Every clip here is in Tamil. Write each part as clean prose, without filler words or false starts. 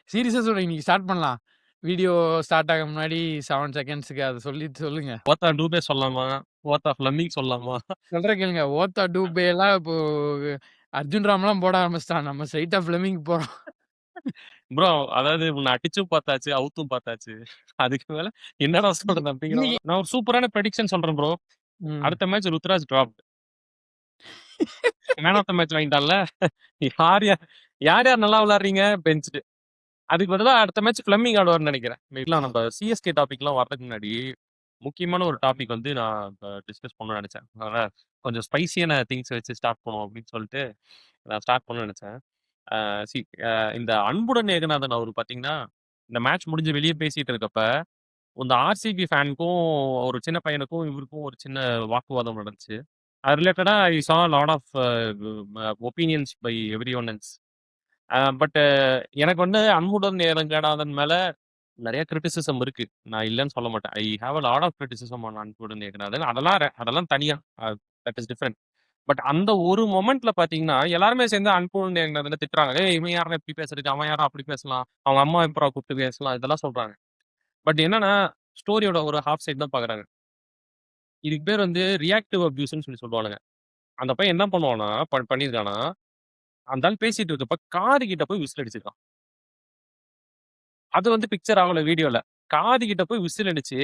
சீரியஸா சொல்றேன். இன்னைக்கு ஸ்டார்ட் பண்ணலாம். வீடியோ ஸ்டார்ட் ஆக முன்னாடி 7 செகண்ட்ஸ்க்கு அத சொல்லுங்க. ஓத்தா டூபே சொல்லலாமா? ஓத்தா ஃப்ளமிங் சொல்லலாமா? சொல்றேன் கேளுங்க. ஓத்தா டூபேலாம் இப்போ அர்ஜுன் ராம்லாம் போட ஆரம்பிச்சுட்டான். நம்ம ஸ்ட்ரெயிட்டா ஃபிளமிங் போறோம். ப்ரோ அதாவது உன்ன அடிச்சும் பார்த்தாச்சு, அவுத்தும் பார்த்தாச்சு. அதுக்கு மேல என்னடா சொல்றது அப்படிங்கிற இன்னைக்கு நான் ஒரு சூப்பரான ப்ரெடிக்ஷன் சொல்றேன் ப்ரோ. ம். அடுத்த match Ruturaj dropped. Man of the match வாங்கிட்டான்ல. யார் யார் யார் யார் நல்லா விளையாடுறீங்க பெஞ்ச்டு. அதுக்கு பதிலா அடுத்த மேட்ச் ஃபிளமிங் ஆடுவார்னு நினைக்கிறேன். இல்ல நம்ம சிஎஸ்கே டாபிக்லாம் வரதுக்கு முன்னாடி முக்கியமான ஒரு டாபிக் வந்து நான் டிஸ்கஸ் பண்ணணும்னு நினைச்சேன். அதனால கொஞ்சம் ஸ்பைசியான திங்ஸ் வச்சு ஸ்டார்ட் பண்ணுவோம் அப்படின்னு சொல்லிட்டு நான் ஸ்டார்ட் பண்ணணும்னு நினைச்சேன். சி இந்த அன்புடன் ஏகநாதன் அவர் பார்த்தீங்கன்னா, இந்த மேட்ச் முடிஞ்சு வெளிய பேசிட்டு இருக்கப்ப, இந்த ஆர்சிபி ஃபேனுக்கும் ஒரு சின்ன பையனுக்கும் இவருக்கும் ஒரு சின்ன வாக்குவாதம் நடந்துச்சு. அது ரிலேட்டடா I saw lot of opinions by everyone else. But எனக்கு வந்து அன்புடன் ஏகநாதன் மேல நெறைய கிரிட்டிசிசம் இருக்கு. நான் இல்லன்னு சொல்ல மாட்டேன். I have a lot of criticism on அன்புடன் ஏகநாதன். அதெல்லாம் தனியா. That is different. பட் அந்த ஒரு மொமெண்ட்ல பாத்தீங்கன்னா, எல்லாருமே சேர்ந்து அன்புடன் ஏகநாதன திட்டுறாங்க. "ஏய் இவன் யார்றா இப்படி பேசுறது? அவன் யார்றா அப்படி பேசலாம்? அவங்க அம்மா எப்புட்றா கூப்பிட்டு பேசலாம்?" இதெல்லாம் சொல்றாங்க. பட் என்னன்னா, ஸ்டோரியோட ஒரு ஹால்ஃப் சைடு தான் பாக்குறாங்க. இதுக்கு பேர் வந்து ரியாக்டிவ் அப்யூஸ்ன்னு சொல்லுவானுங்க. அந்த பையன் என்ன பண்ணுவான்னா, பண்ணியிருக்கான்னா, அந்த ஆள் பேசிட்டு இருக்கப்ப காது கிட்ட போய் விசில் அடிச்சிருக்கான். அது வந்து பிக்சர் ஆகல வீடியோல. காது கிட்ட போய் விசில் அடிச்சு,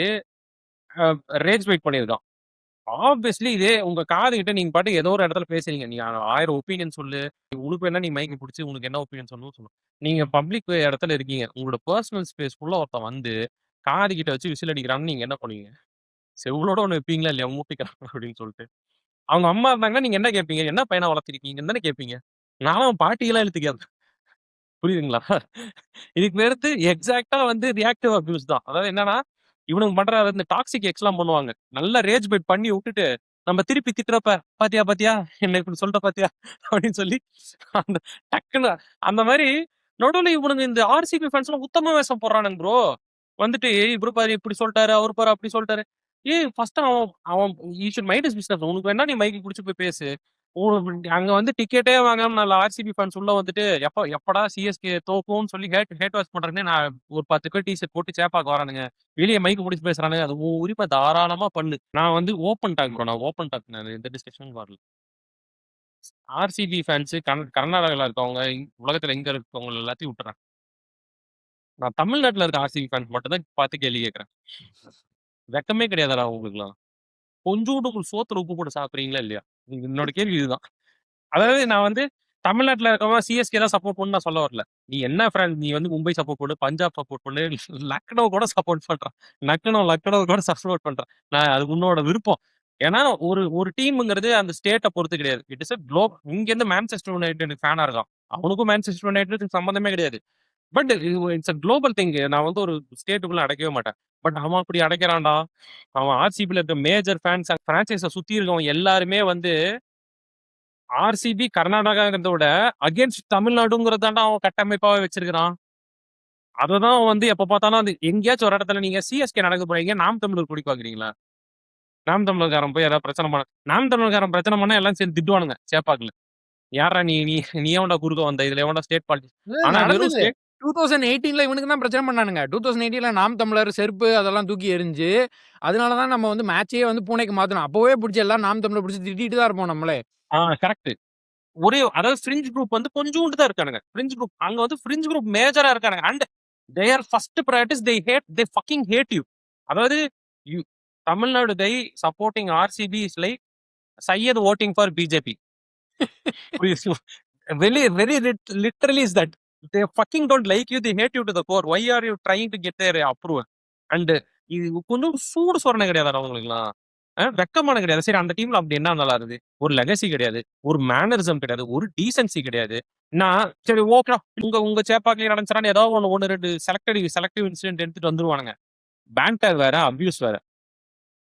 அ ரேஜ் வெயிட் பண்ணியிருக்கான். ஆப்வியஸ்லி இதே உங்க காதுகிட்ட நீங்க பாட்டுக்கு ஏதோ ஒரு இடத்துல பேசுறீங்க. நீ 1000 ஒப்பீனியன் சொல்லு. உனக்கு வேணா நீ மைக்க புடிச்சு உனக்கு என்ன ஒப்பீனியன் சொல்லணும்னு சொல்லு. நீங்க பப்ளிக் இடத்துல இருக்கீங்க. உங்களோட பெர்சனல் ஸ்பேஸ்க்குள்ள ஒருத்தன் வந்து காது கிட்ட வச்சு விசில் அடிக்கிறான்னு நீங்க என்ன பண்ணுவீங்க? செவுளோட ஒண்ணு வைப்பீங்களா இல்லையா? மூட்டிக்கிறான் அப்படின்னு சொல்லிட்டு. அவங்க அம்மா இருந்தாங்கன்னா நீங்க என்ன கேட்பீங்க? என்ன பையனா வளர்த்திருக்கீங்கன்னு தானே கேட்பீங்க. நானும் பாட்டியெல்லாம் இழுத்து கேட்பேன். புரியுதுங்களா? இதுக்கு பேரு எக்ஸாக்ட்டா வந்து ரியாக்டிவ் அப்யூஸ் தான். அதாவது என்னன்னா, இவனுங்க பண்ற இந்த டாக்ஸிக் எக்ஸ்லாம் பண்ணுவாங்க. நல்லா ரேஜ் பைட் பண்ணி விட்டுட்டு, நம்ம திருப்பி திட்டுறப்ப, "பாத்தியா, பாத்தியா? என்ன இப்படி சொல்ட்ட பாத்தியா?" அப்படின்னு சொல்லி அந்த டக்குன்னு அந்த மாரி நடுவுல இவனுங்க இந்த ஆர்சிபி ஃபேன்ஸ்லாம் உத்தம வேஷம் போடுறானுங்க ப்ரோ. வந்துட்டு, "ஏய் இவரு பாரு இப்படி சொல்ட்டாரு, அவரு பாரு அப்படி சொல்ட்டாரு." ஏய் ஃபர்ஸ்ட் அவன் அவன் you should mind his business. உனக்கு வேணா நீ மைக் புடிச்சு போய் பேசு. அங்க வந்து டிக்கெட்டே வாங்காம நல்ல ஆர்சிபி ஃபேன்ஸ் உள்ள வந்துட்டு, எப்படா சிஎஸ்கே தோக்கும்னு சொல்லி ஹேட் வாட்ச் பண்றேன்னு நான் ஒரு 10 பேர் ஷர்ட் போட்டு சேப்பாக்க வரானுங்க. வெளிய மைக் புடிச்சு பேசுறானுங்க. அது உன் உரிமை தாராளமா பண்ணு. நான் வந்து ஓப்பன் டாக் ப்ரோ. நான் ஓப்பன் டாக். நான் எந்த டிஸ்கஷனும் வரல. ஆர்சிபி ஃபேன்ஸ் கர்நாடகால இருக்கவங்க, உலகத்துல எங்க இருக்கவங்க எல்லாத்தையும் விட்டுறேன். நான் தமிழ்நாட்டுல இருக்க ஆர்சிபி ஃபேன்ஸ் மட்டும் தான் பார்த்து கேள்வி கேட்கிறேன். வெட்கமே கிடையாதுடா உங்களுக்குலாம். கொஞ்சூண்டு சோத்துல உப்பு போட்டு சாப்பிடுறீங்களா இல்லையா? என்னோட கேள்வி இதுதான். அதாவது நான் வந்து தமிழ்நாட்டுல இருக்கவன் சிஎஸ்கே தான் சப்போர்ட் பண்ணணும்னு நான் சொல்ல வரல. நீ என்ன நீ வந்து மும்பை சப்போர்ட் பண்ணு, பஞ்சாப் சப்போர்ட் பண்ணு, லக்னோ கூட சப்போர்ட் பண்றான். லக்னோ கூட சப்போர்ட் பண்றான். நான் அது உன்னோட விருப்பம். ஏன்னா ஒரு ஒரு டீம்ங்கிறது அந்த ஸ்டேட்ட பொறுத்து கிடையாது. இட் இஸ் a இங்க இருந்து மான்செஸ்டர் யுனைட்டட் ஃபேனா இருக்கான். அவனுக்கும் மான்செஸ்டர் யுனைட்டடுக்கும் சம்பந்தமே கிடையாது. But it's a global thing. நான் வந்து ஒரு ஸ்டேட்டுக்குள்ள அடைக்கவே மாட்டேன். பட் அவன் அப்படி அடைக்கிறான்டா. அவன் ஆர்சிபில இருக்க மேஜர் ஃபேன்ஸ் பிரான்சைஸ சுத்தி இருக்கவங்க எல்லாருமே வந்து ஆர்சிபி கர்நாடகாங்கிறத விட அகைன்ஸ்ட் தமிழ்நாடுங்கிறதாண்டா அவன் கட்டமைப்பாவே வச்சிருக்கிறான். அததான் அவன் வந்து எப்ப பார்த்தாலும் அது எங்கேயாச்சும் ஒரு இடத்துல நீங்க சிஎஸ்கே நடக்க போறீங்க, நாம் தமிழர் கொடி பாக்குறீங்களா? நாம் தமிழர்காரன் போய் ஏதாவது பிரச்சனை பண்ண நாம் தமிழர்காரன் பிரச்சனை பண்ணா எல்லாம் சேர்ந்து திட்டுவானுங்க சேப்பாக்குல. யார்றா நீ நீ நீ எவன்டா குறுக்க வந்த? இதுல எவன்டா ஸ்டேட் பாலிடிக்ஸ்? இது ஆனா வெறும் நடந்தது. ஸ்டேட் 2018ல இவனுங்க தான் பிரச்சனை பண்ணானுங்க. 2018ல நாம் தமிழர் செருப்பு அதெல்லாம் தூக்கி எறிஞ்சு, அதனால தான் நம்ம வந்து மேட்சயே வந்து பூனேக்கு மாத்தணும். அப்பவே புடிச்சு எல்லாம் நாம் தமிழர் புடிச்சு திட்டிட்டு தான் இருப்போம் நம்மளே. கரெக்ட். ஒரே அதாவது ஃப்ரிஞ்ச் குரூப் வந்து கொஞ்சூண்டு தான் இருக்கானுங்க. ஃப்ரிஞ்ச் குரூப் அங்க வந்து ஃப்ரிஞ்ச் குரூப் மேஜரா இருக்கானுங்க. And their first priorities they fucking hate you. அதாவது you Tamil Nadu guy supporting RCB is like Syed voting for BJP. Very literally is that. They fucking don't like you, they hate you to the core. Why are you trying to get their approval? And இது கொஞ்சம் சூடு சொரணை கிடையாது அவங்களுக்குலாம். வெக்கமான கிடையாது. சரி அந்த டீம்ல அப்படி என்ன நல்லா இருக்குது? ஒரு லெகசி கிடையாது, ஒரு மேனரிசம் கிடையாது, ஒரு டீசென்சி கிடையாது. நான் சரி ஓகேடா உங்க உங்க சேப்பாக்கிலே நடந்துச்சான்னு ஏதாவது ஒண்ணு 2 செலக்டிவ் இன்சிடென்ட் எடுத்துட்டு வந்துருவானுங்க. பேண்டர் வேற, அபியூஸ் வேற.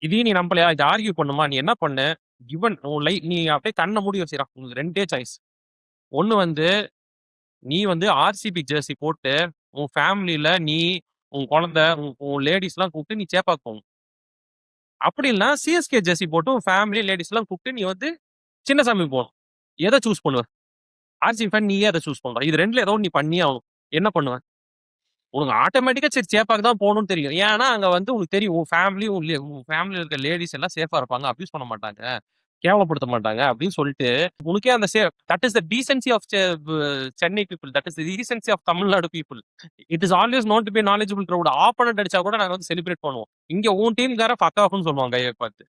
இதையும் நீ நம்பலையா? இத ஆர்கியூ பண்ணுமா? நீ என்ன பண்ணு? கிவன் உன் நீ அப்படியே கண்ண மூடி வச்சுர்றா. உங்களுக்கு 2டே சாய்ஸ். ஒண்ணு வந்து நீ வந்து ஆர்சிபி ஜெர்சி போட்டு உன் ஃபேமிலில நீ, உன் குழந்தை, உன் லேடீஸ்லாம் கூப்பிட்டு நீ சேப்பாக்கு போணும். அப்படி இல்லன்னா சிஎஸ்கே ஜெர்சி போட்டு உன் ஃபேமிலி, லேடீஸ்லாம் கூப்பிட்டு நீ வந்து சின்னசாமி போணும். எத சூஸ் பண்ணுவ? ஆர்சிபி ஃபேன் நீயே அத சூஸ் பண்ற. இது 2ல ஏதோ ஒண்ணு நீ பண்ணியே ஆகணும். என்ன பண்ணுவ? உனக்கு ஆட்டோமேட்டிக்கா சரி சேப்பாக்கு தான் போகணும்னு தெரியும். ஏன்னா, அங்க வந்து உனக்கு தெரியும். உன் ஃபேமிலில இருக்க லேடீஸ் எல்லாம் சேஃபா இருப்பாங்க. அப்யூஸ் பண்ண மாட்டாங்க. கேவலப்படுத்த மாட்டாங்க அப்படின்னு சொல்லிட்டு, உனக்கே அந்த that is the decency of Chennai people. That is the decency of Tamil Nadu people. It is always not to be knowledgeable crowd. Opponent அடிச்சா கூட நாங்க வந்து செலிப்ரேட் பண்ணுவோம். இங்க உன் டீம்கார ஃபக் ஆஃப்ன்னு சொல்லுவாங்க கைய பார்த்து.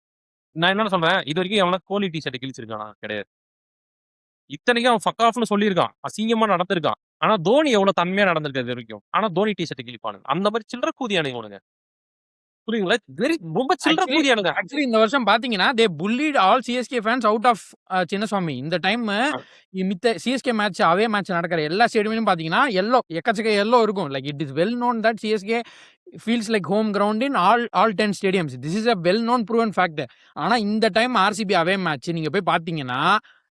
நான் என்ன சொல்றேன், இதுவரைக்கும் எவனா கோலி டீ ஷர்ட் கிழிச்சிருக்கானா? கிடையாது. இத்தனைக்கும் அவன் ஃபக் ஆஃப்ன்னு சொல்லியிருக்கான். அசிங்கமா நடந்திருக்கான். ஆனா தோனி எவ்வளவு தன்மையா நடந்திருக்காரு இது வரைக்கும். ஆனா தோனி டீ ஷர்ட் கிழிப்பானுங்க. அந்த மாதிரி சில்லற கூதியானுங்க இவனுங்க. புரியுதுங்களா? ரொம்ப சில்லற ஆக்சுவலி கூதியானுங்க. ஆக்சுவலி இந்த வருஷம் பார்த்தீங்கன்னா, they pulled all CSK fans out of Chinnaswamy. இந்த டைம் மித்த சிஎஸ்கே மேட்ச் அவே மேட்ச் நடக்கிற எல்லா ஸ்டேடியம்லயும் பார்த்தீங்கன்னா, எக்கச்சக்க எல்லோ இருக்கும். Like it is well known that CSK feels like home ground in all 10 stadiums. This is a well known proven fact. ஆனா இந்த டைம் ஆர்சிபி அவே மேட்ச் நீங்க போய் பார்த்தீங்கன்னா,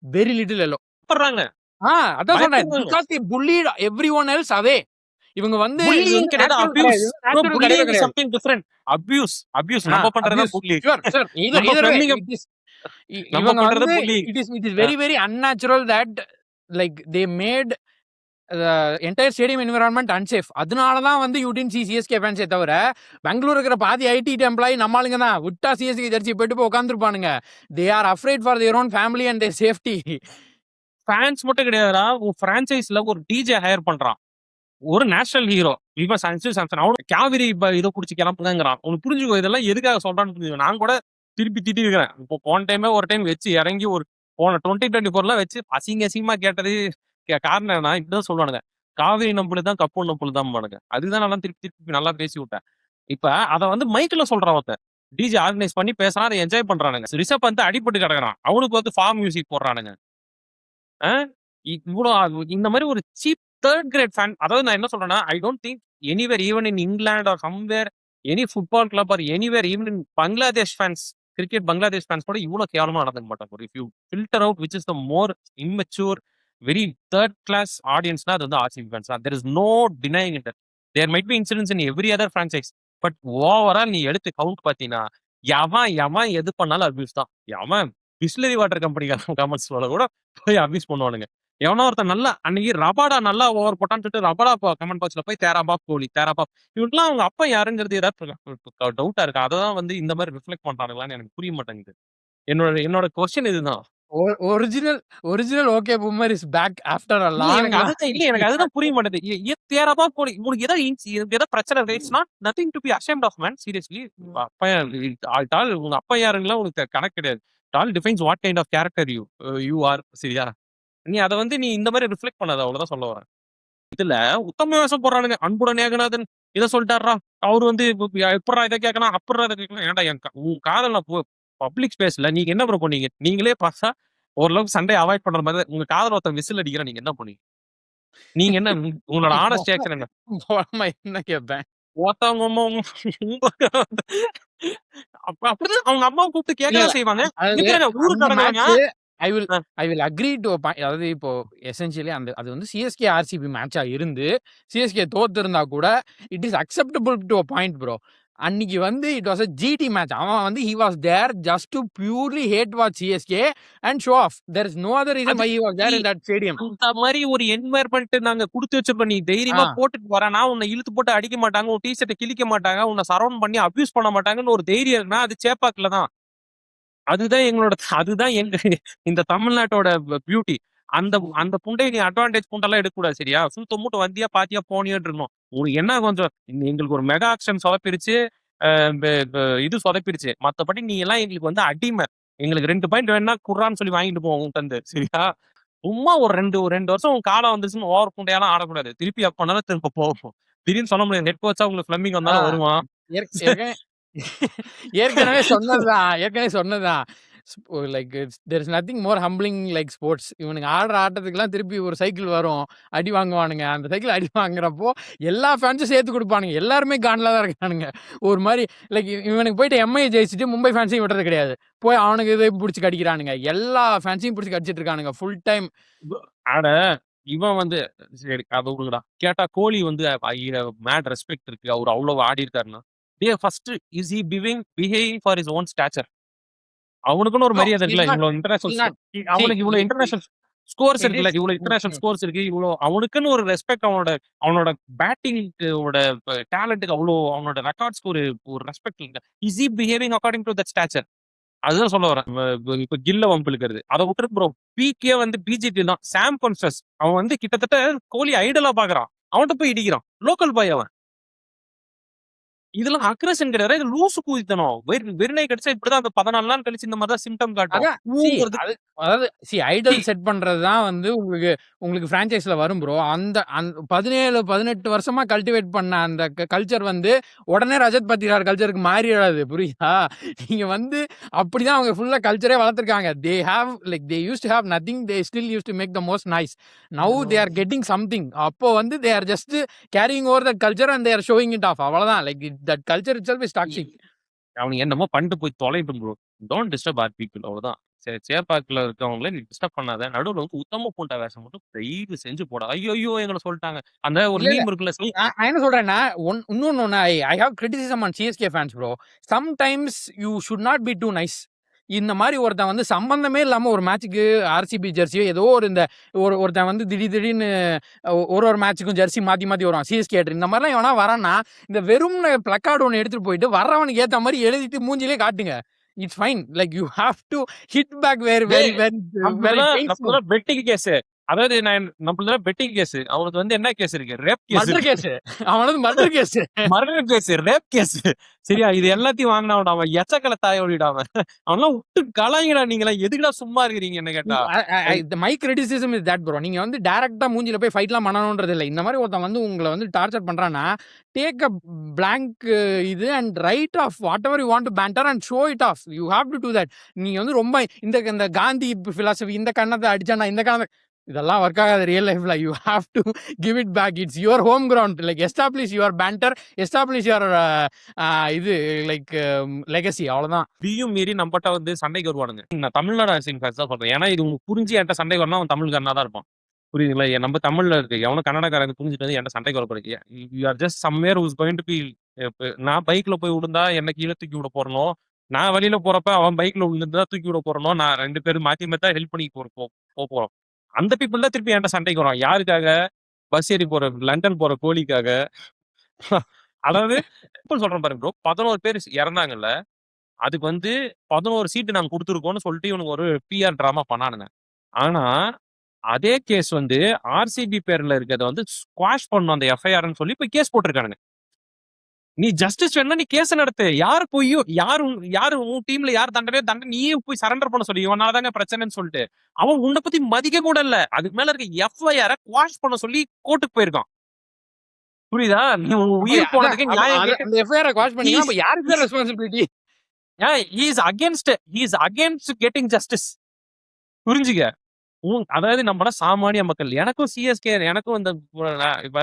வெரி லிட்டில் எல்லோ. பண்றாங்க. அதான் சொல்றேன். பயப்படுறாங்க. Because they bullied everyone else away. இவங்க வந்து இது புல்லிங் வந்து கிடையாது. Natural abuse. கிடையாது. ப்ரோ நேச்சுரல் கிடையவே புல்லிங் இஸ் கிடையாது. Something different. அபியூஸ் நம்ம பண்றது தான் அபியூஸ். புல்லிங். ஷூர். நம்ம either way Fleming it is நம்ம இவங்க பண்றது வந்து bullying. it is very very unnatural that like they made the entire stadium environment unsafe. அதனால தான் வந்து you didn't see CSK fans தவிர பெங்களூர் இருக்கிற பாதி ஐடி எம்ப்ளாயி நம்ம ஆளுங்க தான். விட்டா CSK ஜெர்சி போயிட்டு போய் உட்கார்ந்துருப்பானுங்க. They are afraid for their own family and their safety. Fans மட்டும் கிடையாதுடா. ஒரு பிரான்சைஸ்ல ஒரு டிஜே ஹையர் பண்றான். ஒரு நேஷனல் ஹீரோ இப்ப சஞ்சு சாம்சன் அவனு காவிரி இதை குடிச்சு கிளம்புங்கிறான். உனக்கு புரிஞ்சுக்கோ இதெல்லாம் எதுக்காக சொல்றான்னு புரிஞ்சுக்கோ. நான் கூட திருப்பி திட்டி இருக்கிறேன். இப்போ போன டைமே ஒரு டைம் வச்சு இறங்கி ஒரு போன 2024 வச்சு அசிங்கமா கேட்டது காரணம் என்ன இப்படிதான் சொல்லுவானுங்க. காவிரி நம்பளுதான் கப்பு நம்பளுதான் பானுங்க. அதுதான் நல்லா திருப்பி திருப்பி நல்லா பேசி விட்டேன். இப்ப அத வந்து மைக்ல சொல்றான் ஒருத்தன். டிஜே ஆர்கனைஸ் பண்ணி பேசுறான், அதை என்ஜாய் பண்றானுங்க. ரிஷப் வந்து அடிபட்டு கிடக்குறான். அவனுக்கு வந்து ஃபார்ம் மியூசிக் போடுறானுங்க. இவ்வளோ இந்த மாதிரி ஒரு சீப் தேர்ட் கிரேட் ஃபேன். அதாவது நான் என்ன சொல்றேன்னா, I don't think anywhere even in England or somewhere any football club or anywhere even in Bangladesh fans, cricket Bangladesh fans கூட இவ்வளோ கேவலமா நடந்துக்க மாட்டாங்க. If you filter out which is the more immature very third class ஆடியன்ஸ்னா அது வந்து ஆர்சிபி ஃபேன்ஸ் தான். There is no denying it. There might be incidents in every other franchise. But overall நீ எடுத்து கவுண்ட் பார்த்தீங்கன்னா எவன் எது பண்ணாலும் அபியூஸ் தான். எவன் பிஸ்லரி வாட்டர் கம்பெனிக்காரன் கமெண்ட்ஸ்ல கூட போய் அபியூஸ் பண்ணுவானுங்க. எவனோ ஒருத்தன் நல்லா அன்னைக்கு ரபாடா நல்லா ஓவர் போட்டான்னு சொல்லிட்டு ரபாடா கமெண்ட் பாக்ஸ்ல போய் தேராபாப் கோலி தேராபாப் இவனுக்குலாம் அவங்க அப்பா யாருங்கிறது ஏதாவது டவுட்டா இருக்கு. அததான் வந்து இந்த மாதிரி ரிஃப்ளெக்ட் பண்றாங்களான்னு எனக்கு புரிய மாட்டேங்குது. என்னோட கொஸ்டின் இதுதான். Original okay boomer is back after a long. எனக்கு அதுதான் புரிய மாட்டேங்குது. தேராபாப் கோலி உனக்கு ஏதாவது பிரச்சனை it's not nothing to be ashamed of man. Seriously உங்க அப்பா யாருங்களா உனக்கு கணக்கு கிடையாது. All defines what kind of character you are. சரியா? நீ அதை வந்து நீ இந்த மாதிரி ரிஃப்ளெக்ட் பண்ணாத. அவ்வளவுதான் சொல்ல வரேன். இதுல உத்தம வேஷம் போடுறானுங்க. அன்புடன் ஏகநாதன் இதை சொல்லிட்டாரா, அவரு வந்து எப்படா இதை கேட்கணும் அப்படிறா இதை கேட்கணும். ஏன்டா உன் காதல் பப்ளிக் ஸ்பேஸ்ல நீங்க என்ன ப்ரோ பண்ணீங்க? நீங்களே பார்த்தா ஓரளவுக்கு சண்டை அவாய்ட் பண்ற மாதிரி உங்க காதல் ஒருத்தன் விசில் அடிக்கிற நீங்க என்ன பண்ணீங்க? நீங்க என்ன உங்களோட ஆனஸ்ட் ரியாக்ஷன் என்ன? என்ன கேட்பேன் ஒருத்தவங்க அப்படிதான் அவங்க அம்மாவை கூப்பிட்டு கேட்கதான் செய்வாங்க. ஊருக்கு நடந்தாங்க. I will agree to a point. அதாவது இப்போ எசென்ஷியலி அது வந்து சிஎஸ்கே ஆர்சிபி மேட்சா இருந்து சிஎஸ்கே தோத்திருந்தா கூட it is acceptable to a point bro. அன்னைக்கு வந்து it was a GT match. அவன் வந்து he was there just to purely hate watch CSK and show off. There is no other reason why he was there in that stadium. அந்த மாதிரி ஒரு என்வாயர்மெண்ட் நாங்க கொடுத்து வச்சிருக்கோம். நீ தைரியமா போட்டுட்டு வரனா உன்னை இழுத்து போட்டு அடிக்க மாட்டாங்க, உன் டிஷர்ட்டை கிழிக்க மாட்டாங்க, உன்னை சரௌண்ட் பண்ணி அபியூஸ் பண்ண மாட்டாங்கன்னு ஒரு தைரியம் இருக்குன்னா அது சேப்பாக்குல தான். அதுதான் இந்த தமிழ்நாட்டோட பியூட்டி. அந்த புண்டை நீ அட்வான்டேஜ் புண்டெல்லாம் எடுக்கக்கூடாது. சரியா? சுத்த மூட்டை வந்தியா பாத்தியா போனியோன்னு இருக்கணும். உங்களுக்கு என்ன கொஞ்சம் எங்களுக்கு ஒரு மெகா ஆக்ஷன் சொதப்பிருச்சு, இது சொதப்பிருச்சு. மத்தபடி நீ எல்லாம் எங்களுக்கு வந்து அடிமை. எங்களுக்கு 2 பாயிண்ட் வேணா குர்றான்னு சொல்லி வாங்கிட்டு போவோம் தந்து. சரியா? சும்மா ஒரு 2 வருஷம் உங்க காலம் வந்துச்சுன்னு ஓவர் புண்டையெல்லாம் ஆடக்கூடாது. திருப்பி அப்பனாலும் திரும்ப போவோம். திடீர்னு சொல்ல முடியாது. நெட் கோச்சா உங்களுக்கு ஃபிளமிங் வந்தாலும் வருவான். ஏற்கனவே சொன்னதான் like there is nothing more humbling like sports. இவனுக்கு ஆடுற ஆட்டத்துக்குலாம் திருப்பி ஒரு சைக்கிள் வரும், அடி வாங்குவானுங்க. அந்த சைக்கிள் அடி வாங்குறப்போ எல்லா ஃபேன்ஸும் சேர்த்து கொடுப்பானுங்க. எல்லாருமே காண்டில் தான் இருக்கானுங்க. ஒரு மாதிரி லைக் இவனுக்கு போயிட்டு எம்ஐ ஜெயிச்சுட்டு மும்பை ஃபேன்ஸையும் விட்டுறது கிடையாது. போய் அவனுக்கு இதை பிடிச்சி கடிக்கிறானுங்க. எல்லா ஃபேன்ஸையும் பிடிச்சி கடிச்சிட்டு இருக்கானுங்க ஃபுல் டைம். ஆட இவன் வந்து சரி அதை விடுங்கடா. கேட்டா கோலி வந்து மேட் ரெஸ்பெக்ட் இருக்கு, அவர் அவ்வளவு ஆடி இருக்காருன்னா first is he behaving for his own stature. அவனுக்குன்னு ஒரு மரியாதை இருக்குல்ல. இவ்வளவு இன்டர்நேஷனல் அவனுக்கு இவ்வளவு இன்டர்நேஷனல் ஸ்கோர்ஸ் இட் இருக்குல்ல, இஸ். இவ்வளவு இன்டர்நேஷனல் ஸ்கோர்ஸ் இருக்கு, இவ்வளவு அவனுக்குன்னு ஒரு ரெஸ்பெக்ட், அவனோட பேட்டிங்கோட டேலண்ட்டுக்கு அவ்வளோ அவனோட ரெக்கார்ட்ஸ்க்கு ஒரு ரெஸ்பெக்ட் இருக்கு. Is he behaving according to that stature? அதுதான் சொல்ல வரேன். இப்ப கில்ல வம்பு இழுக்கிறது அதை விட்டுருக்கு ப்ரோ. பீக்கே வந்து பிஜிடி தான். சாம் கான்ஸ்டஸ் அவன் வந்து கிட்டத்தட்ட கோலி ஐடலா பாக்குறான், அவன்கிட்ட போய் இடிக்கிறான். லோக்கல் பாய் அவன். இதெல்லாம் அக்ரஷன் கிடையாது, இது லூசு கூதித்தனம். வெறிநாய் கடிச்சா இப்படிதான். அந்த 14 நாள் கழிச்சு இந்த மாதிரி தான் சிம்டம் காட்டும். அதான் ஊங்கிறது. அதாவது ஐடல் செட் பண்றது தான் வந்து உங்களுக்கு பிரான்சைஸ்ல வரும் ப்ரோ. அந்த 17 18 வருஷமா கல்டிவேட் பண்ண அந்த கல்ச்சர் வந்து உடனே ரஜத் பத்திரார் கல்ச்சருக்கு மாறிடாது, புரியுதா? நீங்க வந்து அப்படிதான் அவங்க ஃபுல்லா கல்ச்சரே வளர்த்துருக்காங்க. They use to have nothing, they still use to make the most nice. Now they are getting something. அப்போ வந்து they are just carrying over that culture and they are showing it off. அவ்வளவுதான். Like that culture itself is toxic. அவனுக்கு என்னமோ பண்ணிட்டு போய் தொலைட்டும் bro. Don't disturb our people, அவ்வளவுதான். சேப்பாக்கில் இருக்கவங்களே நீ டிஸ்டர்ப் பண்ணாத. நடுவில் வந்து உத்தம பூண்டா வேஷம் மட்டும் தயவு செஞ்சு போட. ஐயோ எங்களை சொல்லிட்டாங்க. அந்த ஒரு இல்ல மீம் இருக்குல்ல, நான் என்ன சொல்றேன்னா, இன்னொன்னு I have criticism on CSK fans bro. Sometimes you should not be too nice. இந்த மாதிரி ஒருத்தன் வந்து சம்பந்தமே இல்லாம ஒரு மேட்சுக்கு ஆர்சிபி ஜெர்சியோ ஏதோ ஒருத்தன் வந்து திடீர்னு ஒரு மேட்சுக்கும் ஜெர்சி மாத்தி மாத்தி வரும் சிஎஸ்கே. இந்த மாதிரிலாம் எவனா வரான்னா இந்த வெறும் பிளக்கார்டு ஒன்று எடுத்துட்டு போயிட்டு வர்றவனுக்கு ஏத்த மாதிரி எழுதிட்டு மூஞ்சிலே காட்டுங்க. It's fine. Like you have to hit back where betting case. அதாவது நம்மள பெட்டிங் கேஸ். அவனுக்கு வந்து என்ன கேஸ் இருக்கு? Rape case. Murder case. அவனது murder case. Murder case, rape case. சரியா? இது எல்லாத்தையும் வாங்கினா அவன் எச்சக்கலை தாய ஓடிடாம அவன்லாம் விட்டு கலாயிடா. நீங்களா எதுக்குடா சும்மா இருக்கிறீங்க என்ன கேட்டா? My criticism is that bro. நீங்க வந்து டைரக்டா மூஞ்சில போய் ஃபைட்லாம் பண்ணணும்ன்றது இல்லை. இந்த மாதிரி ஒருத்தன் வந்து உங்களை வந்து டார்ச்சர் பண்றான்னா டேக் அ பிளாங்க் இது and write off whatever you want to banter and show it off. You have to do that. நீங்க வந்து ரொம்ப இந்த காந்தி பிலாசபி, இந்த கண்ணத்தை அடிச்சானா இந்த கண்ணத்தை, இதெல்லாம் ஒர்க் ஆகாது ரியல் லைஃப்ல. You have to give it back. It's your home ground. Like establish your banter, establish your இது லைக் லெகசி. அவ்வளவுதான். இதையும் மீறி நம்மகிட்ட வந்து சண்டைக்கு வருவானுங்க. நான் தமிழ்நாடு அரசின் ஃபேன்ஸ் தான் சொல்றேன். ஏன்னா இது உங்களுக்கு புரிஞ்சு என்கிட்ட சண்டைக்கு வரணும், அவன் தமிழ்காரனா தான் இருப்பான். புரியுதுங்களா? நம்ம தமிழ்ல இருக்கு, எவனும் கன்னடக்காரங்க புரிஞ்சுட்டு வந்து என்கிட்ட சண்டைக்கு வரக்கூடாது. You are just somewhere who's going to be. நான் பைக்ல போய் விழுந்தா என்ன கீழே தூக்கி விட போறணும், நான் வெளியில போறப்ப அவன் பைக்ல விழுந்தா தூக்கி விட போறணும், நான் 2 பேரும் மாத்தி மாத்தா ஹெல்ப் பண்ணி போறோம். அந்த பீப்புள் தான் திருப்பி என்கிட்ட சண்டைக்கு வரும். யாருக்காக? பஸ் ஏறி போற லண்டன் போற கோழிக்காக. அதாவது சொல்றேன் பாருங்க ப்ரோ, 11 பேர் இறந்தாங்கல்ல, அதுக்கு வந்து 11 சீட்டு நாங்க கொடுத்துருக்கோம்னு சொல்லிட்டு இவனுக்கு ஒரு பிஆர் டிராமா பண்ணானுங்க. ஆனா அதே கேஸ் வந்து ஆர்சிபி பேர்ல இருக்கிறத வந்து ஸ்குவாஷ் பண்ணும் அந்த எஃப்ஐஆர்னு சொல்லி போய் கேஸ் போட்டிருக்கானுங்க. நீ ஜஸ்டிஸ் வேணா நீ கேஸ் நடத்து. யாரு போயும் யாரு உன் டீம்ல யார் தண்டனை நீயே போய் சரண்டர் பண்ண சொல்லி, இவனாலதாங்க பிரச்சனைன்னு சொல்லிட்டு அவன் உன்னை பத்தி மதிக்க கூட இல்ல. அதுக்கு மேல இருக்க எஃப்ஐஆர் குவாஷ் பண்ண சொல்லி கோர்ட்டுக்கு போயிருக்கான். புரியுதா? நீ உன் உயிர் போனதுக்கு அந்த எஃப்ஐஆர் வாஷ் பண்ணீங்க. அப்ப யாருக்கு responsibility? he is against getting justice. புரிஞ்சுக்க. அதாவது நம்மள சாமானிய மக்கள், எனக்கும் சிஎஸ்கே, எனக்கும் இந்த இப்ப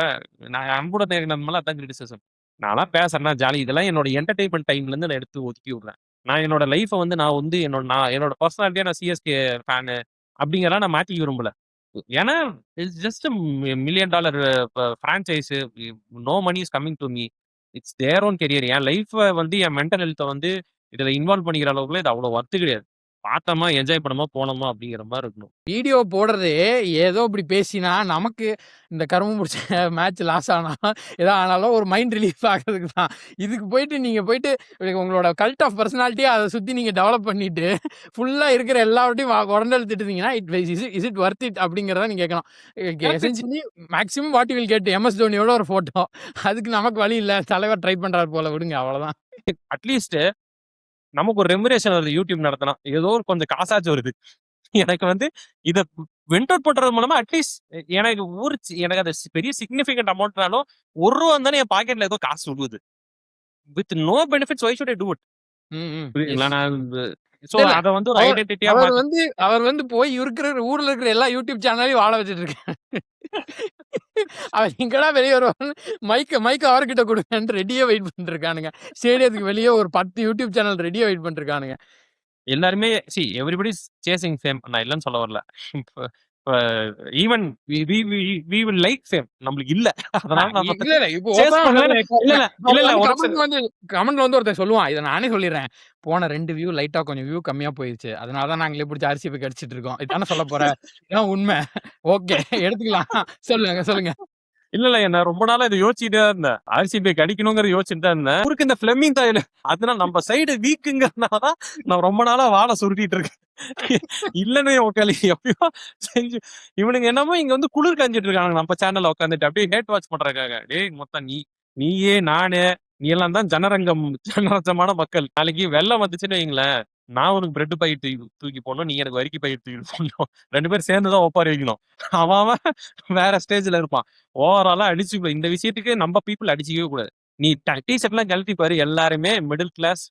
நான் அன்போட நேர்ந்ததுனால அதான் கிரிட்டிசிசம். நான்லாம் பேசுறேன்னா ஜாலி. இதெல்லாம் என்னோட என்டர்டைன்மெண்ட் டைம்ல இருந்து நான் எடுத்து ஒதுக்கி விடுறேன். நான் என்னோட லைஃபை வந்து நான் வந்து என்னோட பர்சனாலிட்டியா நான் சிஎஸ்கே ஃபேனு அப்படிங்கிறலாம் நான் மாத்திக்க விரும்பல. ஏன்னா it's just $1 million franchise. No money is coming to me. It's their own career. என் லைஃப்பை வந்து என் மென்டல் ஹெல்த்தை வந்து இதுல இன்வால்வ் பண்ணிக்கிற அளவுக்குள்ள இது அவ்வளவு ஒர்த்து கிடையாது. பார்த்தோமா, என்ஜாய் பண்ணோமா, போனோமா அப்படிங்கிற மாதிரி இருக்கணும். வீடியோ போடுறதே ஏதோ இப்படி பேசினா நமக்கு இந்த கருமம் முடிச்ச மேட்ச் லாஸ் ஆனா ஏதோ ஆனாலும் ஒரு மைண்ட் ரிலீஃப் ஆகிறதுக்கு தான். இதுக்கு போயிட்டு நீங்க போயிட்டு உங்களோட கல்ட் ஆஃப் பர்சனாலிட்டியை அதை சுத்தி நீங்க டெவலப் பண்ணிட்டு ஃபுல்லா இருக்கிற எல்லாவற்றையும் உடனே திட்டுனீங்கன்னா இஸ் இட் ஒர்த் இட் அப்படிங்கிறத நீங்க கேட்கணும். Essentially maximum what you will get MS தோனியோட ஒரு போட்டோ. அதுக்கு நமக்கு வழி இல்லை, தலைவர் ட்ரை பண்றாரு போல, விடுங்க அவ்வளவுதான். அட்லீஸ்ட் நமக்கு ஒரு ரெமுரேஷன் வருது, யூடியூப் நடத்தலாம், ஏதோ ஒரு கொஞ்சம் காசாச்சும் வருது. எனக்கு வந்து இதை வெண்ட் அவுட் பண்றது மூலமா அட்லீஸ்ட் எனக்கு அது பெரிய சிக்னிபிகன்ட் அமௌண்ட்னாலும் ₹1 தானே என் பாக்கெட்ல ஏதோ காசு விடுது. With no benefits why should I do it? புரியுதுங்களா? நான் அதை வந்து ஒரு ஐடென்டிட்டியா அவர் வந்து போய் இருக்கிற ஊர்ல இருக்கிற எல்லா யூடியூப் சேனலையும் வாழ வச்சுட்டு இருக்கேன். அவன் எங்கடா வெளியே வருவான், மைக்க அவர்கிட்ட கொடுங்கன்னு ரெடியா வெயிட் பண்ணிட்டு இருக்கானுங்க. ஸ்டேடியத்துக்கு வெளியே ஒரு 10 யூடியூப் சேனல் ரெடியா வெயிட் பண்ணிட்டு இருக்கானுங்க. எல்லாருமே எவ்ரிபடி சேசிங் ஃபேம். நான் இல்லைன்னு சொல்ல வரல. இப்போ even we will like same நம்மளுக்கு இல்ல. அதனால நம்ம இல்ல இல்ல இப்போ சேஸ் ஓப்பனா பண்ணல. இல்ல இல்ல இல்ல இல்ல ஒரு கமெண்ட்ல வந்து ஒருத்தன் சொல்லுவான். இத நானே சொல்லிடுறேன். போன 2 வியூ லைட்டா கொஞ்சம் வியூ கம்மியா போயிருச்சு. அதனால தான் நாங்களே புடிச்சு ஆர்சிபி அடிச்சிட்டு இருக்கோம். இதானே சொல்லப் போற? இதான் உண்மை. ஓகே எடுத்துக்கலாம். சொல்லுங்க, சொல்லுங்க. இல்ல இல்ல நான் ரொம்ப நாளா இதை யோசிச்சுட்டே தான் இருந்தேன். ஆர்சிபி அடிக்கணுங்கிறத யோசிச்சுட்டு தான் இருந்தேன். ஊருக்கு இந்த பிளெமிங் தாயில் அதனால நம்ம சைடு வீக்குங்கிறதுனாலதான் நான் ரொம்ப நாளா வாழை சுருட்டிட்டு இருக்கேன். இல்லன்னு உட்காந்து எப்பயோ செஞ்சு இவனுங்க என்னமோ இங்க வந்து குளிர் காஞ்சிட்டு இருக்காங்க நம்ம சேனல்ல உட்காந்துட்டு அப்படியே ஹேட் வாட்ச் பண்றாங்க. டேய் மொத்தம் நீயே நானு நீ எல்லாம் தான் ஜனரஞ்சமான மக்கள். நாளைக்கு வெள்ளம் வந்துச்சுன்னு வைங்களேன், நான் உனக்கு பிரெட் பாக்கெட் தூக்கி போடணும், நீ எனக்கு வரிக்கி பாக்கெட் தூக்கி போடணும். 2 பேரும் சேர்ந்துதான் ஒப்பாரி வைக்கணும். அவன் வேற ஸ்டேஜ்ல இருப்பான். ஓவராலா அடிச்சு இந்த விஷயத்துக்கு நம்ம பீப்புள் அடிச்சுக்கவே கூடாது. நீ டி-ஷர்ட் எல்லாம் கழட்டி பாரு, எல்லாருமே middle class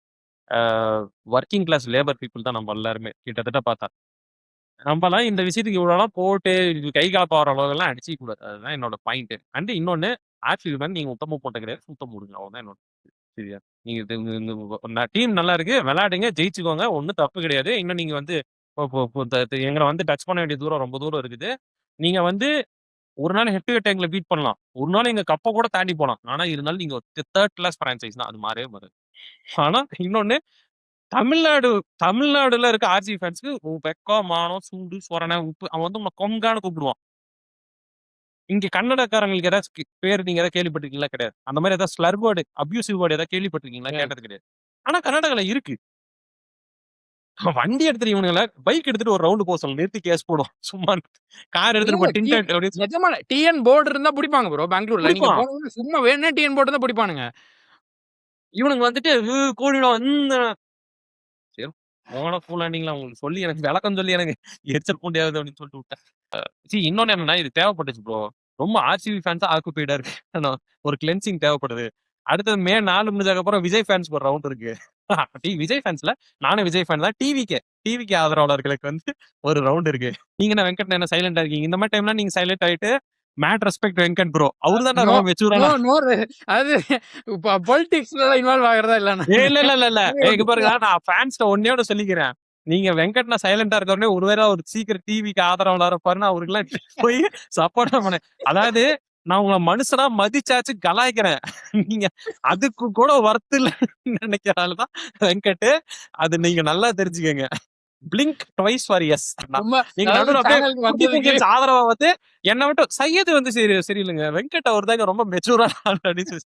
working class labour people தான் நம்ம எல்லாருமே கிட்டத்தட்ட பார்த்தா. நம்மலாம் இந்த விஷயத்துக்கு இவ்வளோலாம் போட்டு கை கால் போற அளவுலாம் அடிச்சிக்க கூடாது. அதுதான் என்னோட பாயிண்ட். அண்ட் இன்னொன்னு ஆர்சிபி மேன் நீங்க உத்தம போட்ட கிடையாது, சுத்தம் போடுங்க. அவ்வளவுதான் என்னோட சரியா. நீங்க டீம் நல்லா இருக்கு, விளையாடுங்க, ஜெயிச்சுக்கோங்க, ஒன்றும் தப்பு கிடையாது. இன்னும் நீங்க வந்து எங்களை வந்து டச் பண்ண வேண்டிய தூரம் ரொம்ப தூரம் இருக்குது. நீங்க வந்து ஒரு நாள் ஹெட் டு ஹெட் எங்களை பீட் பண்ணலாம், ஒரு நாள் எங்க கப்பை கூட தாண்டி போலாம். ஆனா இருந்தாலும் நீங்க தேர்ட் கிளாஸ் பிரான்சைஸ் தான், அது மாறவே மாறாது. ஆனா இன்னொன்னு தமிழ்நாடுல இருக்க ஆர்சிபி ஃபேன்ஸ்க்கு வெக்கம் மானம் சூடு சொரணை உப்பு அவன் வந்து உன்னை கொங்கான்னு கூப்பிடுவான். இங்க கன்னடக்காரங்களுக்கு ஏதாச்சும் பேர் நீங்க ஏதாவது கேள்விப்பட்டிருக்கீங்களா? கிடையாது. அந்த மாதிரி ஏதாவது ஸ்லர் வேர்டு அபியூசிவ் வேர்டு ஏதாவது கேள்விப்பட்டிருக்கீங்களா? கேட்டது கிடையாது. ஆனா கர்நாடகால இருக்கு. வண்டி எடுத்துட்டு இவனுங்கள பைக் எடுத்துட்டு ஒரு ரவுண்டு போக சொல்ல, நிறுத்தி கேஸ் போடும். சும்மா கார் எடுத்துட்டு போ டிண்டட் அப்படின்னு நிஜமான டிஎன் போர்டு இருந்தா பிடிப்பாங்க ப்ரோ. பெங்களூர்ல நீங்க பிடிப்பான். போனீங்கன்னா சும்மா வேணே டிஎன் போர்டு தான் பிடிப்பானுங்க. இவனுங்க வந்துட்டு கோழிடம் சரி போன ஃபுல்லாண்டிங்களா உங்களுக்கு சொல்லி எனக்கு விளக்கம் சொல்லி எனக்கு எரிச்சல் பூண்டியாவது அப்படின்னு சொல்லிட்டு விட்டேன். இன்னொன்னு என்னன்னா இது தேவைப்பட்டுச்சு ப்ரோ. ரொம்ப ஆர்சிபி ஃபேன்ஸா ஆக்குபைடா இருக்கு. ஒரு கிளென்சிங் தேவைப்படுது. அடுத்தது மே 4 முடிஞ்சதுக்கு அப்புறம் விஜய் ஃபேன்ஸ் ஒரு ரவுண்ட் இருக்கு. விஜய் ஃபேன்ஸ்ல நானும் விஜய் ஃபேன் தான். டிவிக்கு ஆதரவாளர்களுக்கு வந்து ஒரு ரவுண்ட் இருக்கு. நீங்க என்ன வெங்கட் என்ன சைலண்டா இருக்கீங்க? இந்த மாதிரி டைம்ல நீங்க சைலண்ட் ஆயிட்டு மேட் ரெஸ்பெக்ட் வெங்கட் ப்ரோ. அவரு தான் ரொம்ப மெச்சூரான. அது பொலிட்டிக்ஸ்ல இன்வால்வ் ஆகுறதா இல்ல. இல்ல இங்க பாருங்க, நான் ஃபேன்ஸ்ட ஒன்னேயோட சொல்லிக்கிறேன். நீங்க வெங்கட் நான் சைலண்டா இருக்கறனே ஒருவேளை ஒரு சீக்கிரம் டிவிக்கு ஆதரவாளரா இருப்பாருன்னு அவருக்குலாம் போய் சப்போர்ட் பண்ணேன். அதாவது நான் உங்களை மனுஷனா மதிச்சாச்சு கலாய்க்கிறேன். நீங்க அதுக்கு கூட வர்த்து இல்லைன்னு நினைக்கிறாள்தான் வெங்கட். அது நீங்க நல்லா தெரிஞ்சுக்கங்க. Blink twice for yes. நீங்க நடுவுல அப்படியே ஆதரவா வந்து என்ன மட்டும் சையது வந்து சரியில்லைங்க. வெங்கட் அவர் தாங்க ரொம்ப மெச்சூரா அப்படின்னு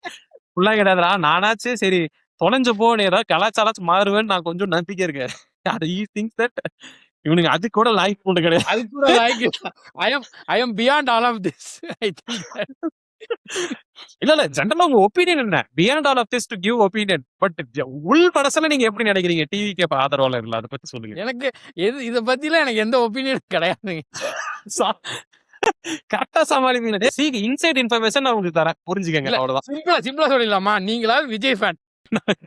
ஃபுல்லா கிடையாதுடா. நானாச்சு சரி தொலைஞ்சு போன ஏதாவது கலாச்சாரம் மாறுவேன்னு நான் கொஞ்சம் நம்பிக்கை இருக்கேன். அது ஈ திங்ஸ் தட் இவனுக்கு அது கூட லாய்க் போட்டு கிடையாது. அது கூட like I am beyond all of this. I think இல்ல ஜெனரலா உங்க ஒப்பீனியன் என்ன? Beyond all of this to give opinion. But உள் மனசுல நீங்க எப்படி நினைக்கிறீங்க? டிவிக்கு ஆதரவாளர் இல்ல, அதை பத்தி சொல்லுங்க. எனக்கு இத பத்திலாம் எனக்கு எந்த ஒப்பீனியன் கிடையாதுங்க. கரெக்டா சமாளிப்பீங்க. இன்சைட் இன்ஃபர்மேஷன் நான் உங்களுக்கு தரேன், புரிஞ்சுக்கங்க. அவ்வளவுதான். சிம்பிளா சொல்லிடலாமா? நீங்களாவது விஜய் ஃபேன்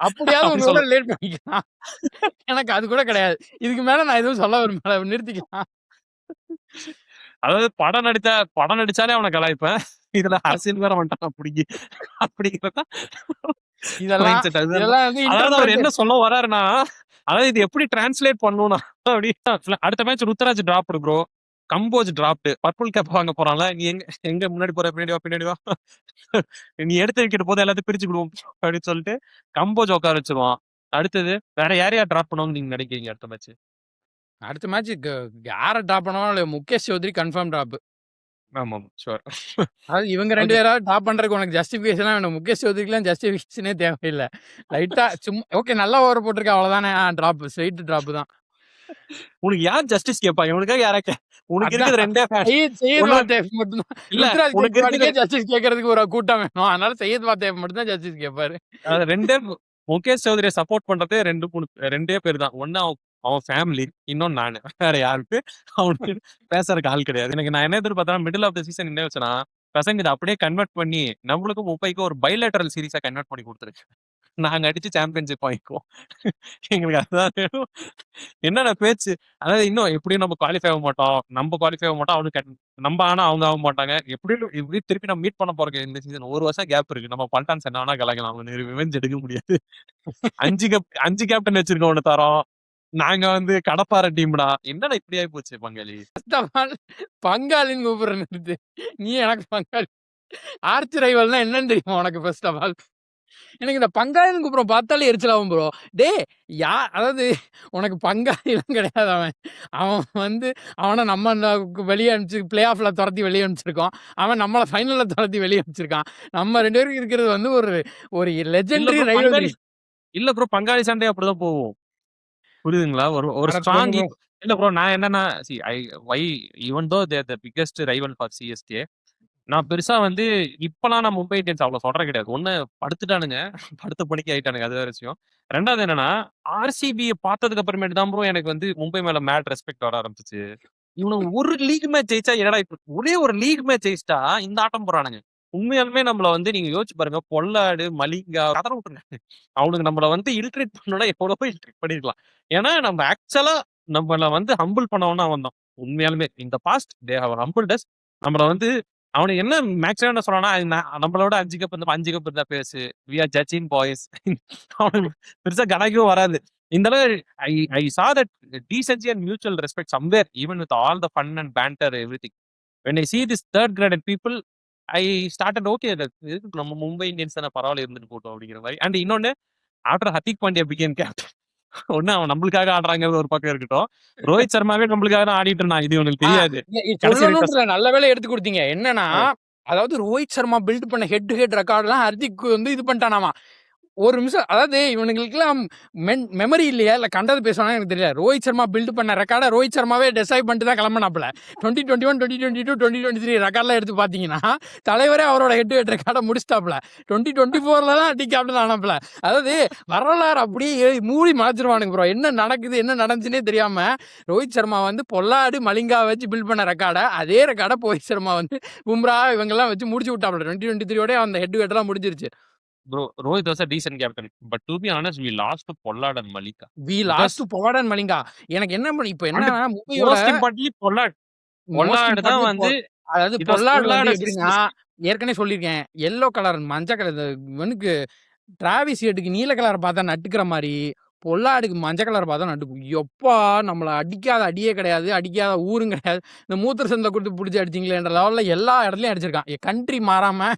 அப்படியாவது உங்களோட ரிலேட் பண்ணிக்கலாம். எனக்கு அது கூட கிடையாது. இதுக்கு மேல நான் எதுவும் சொல்ல விரும்பல, நிறுத்திக்கலாம். அதாவது படம் நடிச்சாலே அவனை கலாய்ப்பேன். இதுல அரசியல் வேற வந்துட்டான் பிடிங்கி அப்படிங்கிறதா இதெல்லாம் அதாவது அவர் என்ன சொல்ல வர்றாருன்னா, அதாவது இது எப்படி டிரான்ஸ்லேட் பண்ணணும்னா அப்படி அடுத்த match Ruturaj drop bro, Kamboj draft, purple cap வாங்க போறான்ல, நீ எங்க முன்னாடி போற, பின்னாடி வா நீ எடுத்து வைக்கிற போது எல்லாத்தையும் பிரிச்சு விடுவோம் அப்படின்னு சொல்லிட்டு கம்போஜ் உட்கார வச்சிருவான். அடுத்தது வேற யாரையா டிராப் பண்ணணும்னு நீங்க நினைக்கிறீங்க? அடுத்த மேட்ச் யாரை டிராப் பண்ணுவாலும் முகேஷ் சௌத்ரி கன்ஃபார்ம் டிராப். ஆமா ஷூர். அது இவங்க 2 பேராவது டிராப் பண்றதுக்கு உனக்கு ஜஸ்டிஃபிகேஷனா வேணும். முகேஷ் சௌத்ரிக்குலாம் ஜஸ்டிஃபிகேஷனே தேவையில்லை. லைட்டா சும்மா ஓகே நல்லா ஓவர் போட்டிருக்க அவ்வளவுதானே, டிராப் ஸ்ட்ரைட் டிராப் தான். உனக்கு யார் ஜஸ்டிஸ் கேப்பா? இவனுக்கா யாராக்க? உனக்கு இருக்கிறது ரெண்டே மட்டும் தான். ஜஸ்டிஸ் கேட்கறதுக்கு ஒரு கூட்டம் வேணும். அதனால சையத் வாத்தேவ் மட்டும் தான் ஜஸ்டிஸ் கேட்பாரு. ரெண்டே முகேஷ் சௌத்ரியை சப்போர்ட் பண்றதே ரெண்டே பேர் தான். ஒன்னு அவன் ஃபேமிலி, இன்னொன்னு நானு. வேற யாருக்கு அவனுக்கு பேசுறதுக்கு ஆள் கிடையாது. எனக்கு நான் என்ன எதிர்பார்த்தா மிடில் ஆஃப் த சீசன் என்ன வச்சுன்னா, பசங்க இதை அப்படியே கன்வெர்ட் பண்ணி நம்மளுக்கும் முப்பைக்கும் ஒரு பைலேட்டரல் சீரீஸா கன்வெர்ட் பண்ணி கொடுத்துருக்கு. நாங்க அடிச்சு சாம்பியன்ஷிப் வாங்கிக்குவோம். எங்களுக்கு அதுதான் வேணும். என்னென்ன பேச்சு, அதாவது இன்னும் எப்படியும் நம்ம குவாலிஃபை ஆக மாட்டோம், அவனுக்கு நம்ம ஆனா அவங்க ஆக மாட்டாங்க. எப்படி திருப்பி நம்ம மீட் பண்ண போறோம் இந்த சீசன். 1 வருஷம் கேப் இருக்கு. நம்ம பல்டான்ஸ் என்ன வேணா கலக்கலாம், அவங்க ரிவெஞ்ச் எடுக்க முடியாது. 5 கேப்டன் வச்சிருக்கோம் ஒண்ணு தரோம். நாங்க வந்து கடப்பாறை டீம்டா. என்னடா இப்படி ஆயி போச்சு பங்காளி. ஃபர்ஸ்ட் ஆஃப் ஆல் பங்காளின்னு கூப்பிடுற நிறுத்து. நீ எனக்கு பங்காளி. ஆர்ச் ரைவல்னா என்னன்னு தெரியுமா உனக்கு? ஃபர்ஸ்ட் ஆஃப் ஆல் எனக்கு இந்த பங்காளின்னு கூப்பிடுறோம் பார்த்தாலே எரிச்சலாகும் ப்ரோ. டேய் அதாவது உனக்கு பங்காளிலாம் கிடையாது அவன். அவன் வந்து அவனை நம்ம வெளியே அனுப்பிச்சு பிளே ஆஃப்ல துரத்தி வெளியே அனுப்பிச்சிருக்கோம். அவன் நம்மளை ஃபைனல்ல துரத்தி வெளியே அனுப்பிச்சிருக்கான். நம்ம 2 பேருக்கு இருக்கிறது வந்து ஒரு ஒரு இல்ல லெஜெண்டரி ப்ரோ ரைவல்ரி. பங்காளி இல்ல ப்ரோ பங்காளி சண்டை அப்படிதான் போகும். புரியுதுங்களா? ஒரு ஒரு அட போங்க ஸ்ட்ராங் ப்ரோ. இல்ல ப்ரோ நான் என்னன்னா why even though they the biggest rival for CSK. நான் பெருசா வந்து இப்பலாம் நான் மும்பை இந்தியன்ஸ் அவ்வளவு சொல்றது கிடையாது. ஒண்ணு படுத்துட்டானுங்க. படுத்த படுக்கை ஆயிட்டானுங்க. அது வேற விஷயம். 2வது என்னன்னா, ஆர்சிபிய பார்த்ததுக்கு அப்புறமேட்டு தான் ப்ரோ எனக்கு வந்து மும்பை மேல மேட் ரெஸ்பெக்ட் வர ஆரம்பிச்சுச்சு. இவனுங்க ஒரு லீக் மேட்ச் ஜெயிச்சா என்னடா இப்ப ஒரே ஒரு லீக் மேட்ச் ஜெயிச்சிட்டா இந்த ஆட்டம் போடுறானுங்க. உண்மையாலுமே நம்மள வந்து நீங்க யோசிச்சு பாருங்க. பொல்லாடு, மலிங்கா கதற விட்டுருங்க. அவனுக்கு நம்மள வந்து இல்ட்ரேட் பண்ணணும்னா எவ்வளவோ இல்ட்ரேட் பண்ணிருக்கலாம். ஏன்னா நம்ம ஆக்சுவலா நம்மள வந்து ஹம்பிள் பண்ணவனா அவன் தான். உண்மையாலுமே இந்த past they have humbled us. நம்மள வந்து அவனுக்கு என்ன மேக்ஸிமம் என்ன சொல்றான்னா, நம்மளோட 5 கப் இருந்தா 5 கப் இருந்தா பேசு. We are judging boys. அவனுக்கு பெருசா கணக்கும் வராது. இந்த அளவு ஐ saw that decency and mutual respect somewhere, even with all the fun and banter, everything. When I see this third graded people, I started okay. இதுக்கு நம்ம மும்பை இந்தியன்ஸ் தானே பரவாயில்ல இருந்துட்டு போட்டோம் அப்படிங்கிற மாதிரி. அண்ட் இன்னொன்னு after Hardik Pandya became captain ஒண்ணு அவன் நம்மளுக்காக ஆடுறாங்கிறது ஒரு பக்கம் இருக்கட்டும். ரோஹித் சர்மாவே நம்மளுக்காக தான் ஆடிட்டு இருந்தான். இது உனக்கு தெரியாது. கடைசி சொல்லணும்ன்ற நல்ல வேலை எடுத்து கொடுத்தீங்க. என்னன்னா அதாவது ரோஹித் சர்மா பில்ட் பண்ண ஹெட் டு ஹெட் ரெக்கார்ட்லாம் ஹர்திக் வந்து இது பண்ணிட்டானாமா. ஒரு நிமிஷம் அதாவது இவனுங்களுக்குலாம் மெமரி இல்லையா இல்லை கண்டது பேசுவானா எனக்கு தெரியல. ரோஹித் சர்மா பில்ட் பண்ண ரெக்கார்டை ரோஹித் சர்மாவே டிசைட் பண்ணிட்டு தான் கிளம்பினாப்புல. 2021 2022 2023 ரெக்கார்ட்லாம் எடுத்து பார்த்தீங்கன்னா தலைவரே அவரோட ஹெட் டு ஹெட் ரெக்கார்டை முடிச்சிட்டாப்புல. 2024 தான் டி கேப்டன் ஆனாப்புல. அதாவது வரலாறு அப்படியே மூடி மறைச்சிருவானுங்க ப்ரோ. என்ன நடக்குது என்ன நடந்துச்சுன்னே தெரியாம ரோஹித் சர்மா வந்து பொல்லாடு மலிங்கா வச்சு பில்ட் பண்ண ரெக்கார்டை அதே ரெக்கார்டை ரோஹித் சர்மா வந்து பும்ரா இவங்கெல்லாம் வச்சு முடிச்சு விட்டாப்புல. 2023 அந்த ஹெட் டு ஹெட்லாம் முடிஞ்சிருச்சு. Bro, Rohit was a decent captain. But to be honest, we lost to Pollard and Malika. We lost to Pollard and Malinga. எனக்கு என்ன பண்ணி இப்போ And என்னன்னா மும்பையோட most importantly, Pollard. Pollard தான் வந்து அதாவது it was பொல்லாட் Pollard வந்து as his எப்படின்னா ஏற்கனவே சொல்லியிருக்கேன். எல்லோ கலர் மஞ்சள் கலர் இவனுக்கு டிராவிஸ் ஹெட்டுக்கு நீல கலர் பார்த்தா நட்டுக்கிற மாதிரி பொல்லாடுக்கு மஞ்சள் கலர் பார்த்தா நட்டுக்கும். எப்பா நம்மளை அடிக்காத அடியே கிடையாது, அடிக்காத ஊரும் கிடையாது. இந்த மூத்திர சந்தை கொடுத்து பிடிச்சி அடிச்சிங்களேன்ற லெவலில் எல்லா இடத்துலையும் அடிச்சிருக்கான். கண்ட்ரி மாறாமல்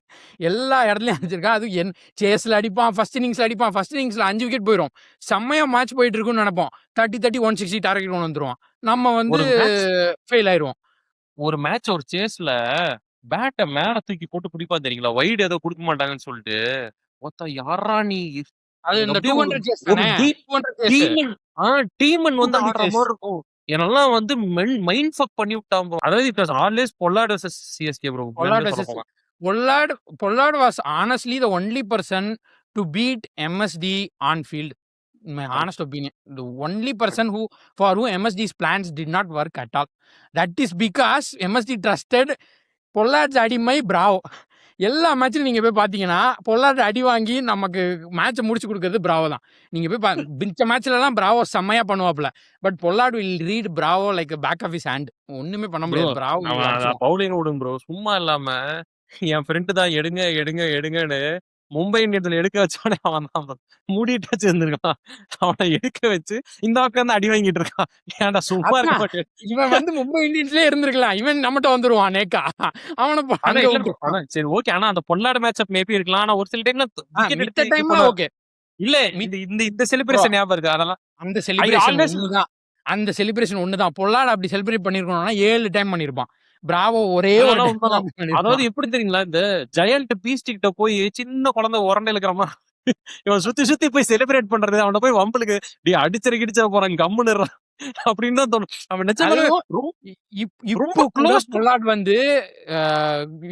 எல்லா இடத்துலையும் அடிச்சிருக்கான். அது சேஸில் அடிப்பான், ஃபர்ஸ்ட் இன்னிங்ஸில் அடிப்பான். ஃபர்ஸ்ட் இன்னிங்ஸில் 5 விக்கெட் போயிடும். செம்மையாக மேட்ச் போயிட்டு இருக்குன்னு நினைப்போம். 30 160 டார்கெட் கொண்டு வந்துருவான். நம்ம வந்து ஃபெயில் ஆயிடுவோம். ஒரு மேட்ச் ஒரு சேஸ்ல பேட்டை மேல தூக்கி போட்டு பிடிப்பா தெரியுங்களா? வைடு ஏதோ கொடுக்க மாட்டாங்கன்னு சொல்லிட்டு ஒருத்த யாரா நீ அது இந்த 200 சேஸ் தானே. 200 சேஸ் டீமன் வந்து ஆடுற மாதிரி இருக்கும். என்னெல்லாம் வந்து மைண்ட் ஃபக் பண்ணி விட்டான் bro. அதாவது it was always Pollard vs CSK bro. Pollard was honestly the only person to beat MSD on field. In my honest opinion, the only person for whom MSD's plans did not work at all. That is because MSD trusted பொல்லார்ட்ஸ் அடிமை பிராவோ. எல்லா மேட்ச்லையும் நீங்கள் போய் பார்த்தீங்கன்னா பொல்லார்ட் அடி வாங்கி நமக்கு மேட்சை முடிச்சு கொடுக்கறது பிராவோ தான். நீங்கள் போய் மிச்ச மேட்ச்லலாம் பிராவோ செம்மையாக பண்ணுவாப்புல. But Pollard will read Bravo like back of his hand. ஒன்றுமே பண்ண முடியாது. பிராவோ பவுலிங் விடுங்க ப்ரோ. சும்மா இல்லாம என் ஃப்ரெண்டு தான் எடுங்க எடுங்க எடுங்கன்னு மும்பை இந்தியன்ஸ்ல எடுக்க வச்சோடனே அவன் தான் மூடிட்டு வச்சிருந்திருக்கான். அவனை எடுக்க வச்சு இந்த பக்கம் அடி வாங்கிட்டு இருக்கான். ஏன்டா சும்மா இருக்க மாட்டேன். இவன் வந்து மும்பை இந்தியன்ஸ்லயே இருந்திருக்கலாம். இவன் நம்மகிட்ட வந்துருவான் நேக்கா. அவனை சரி ஓகே. ஆனா அந்த பொல்லாட மேட்ச் அப் மேபி இருக்கலாம். ஆனா ஒரு சில டைம்ல ஓகே இல்ல இந்த செலிப்ரேஷன் ஞாபகம் இருக்கு. அதெல்லாம் அந்த செலிப்ரேஷன் ஒண்ணுதான். பொல்லாட அப்படி செலிப்ரேட் பண்ணிருக்கணும்னா 7 டைம் பண்ணிருப்பான். பிராவோ ஒரே ஒரு அதாவது எப்படி தெரியுங்களா? இந்த ஜெயண்ட் பீஸ்ட் கிட்ட போய் சின்ன குழந்தை உரண்டை இருக்கிற மாதிரி இவன் சுத்தி போய் செலிப்ரேட் பண்றது. அவனை போய் வம்பலுக்கு டி அடிச்சரை கிடிச்சா போறான் கம்முன்னு அப்படின்னு தான் தோணும். அவன் இப்போ க்ளோஸ் பொல்லாட் வந்து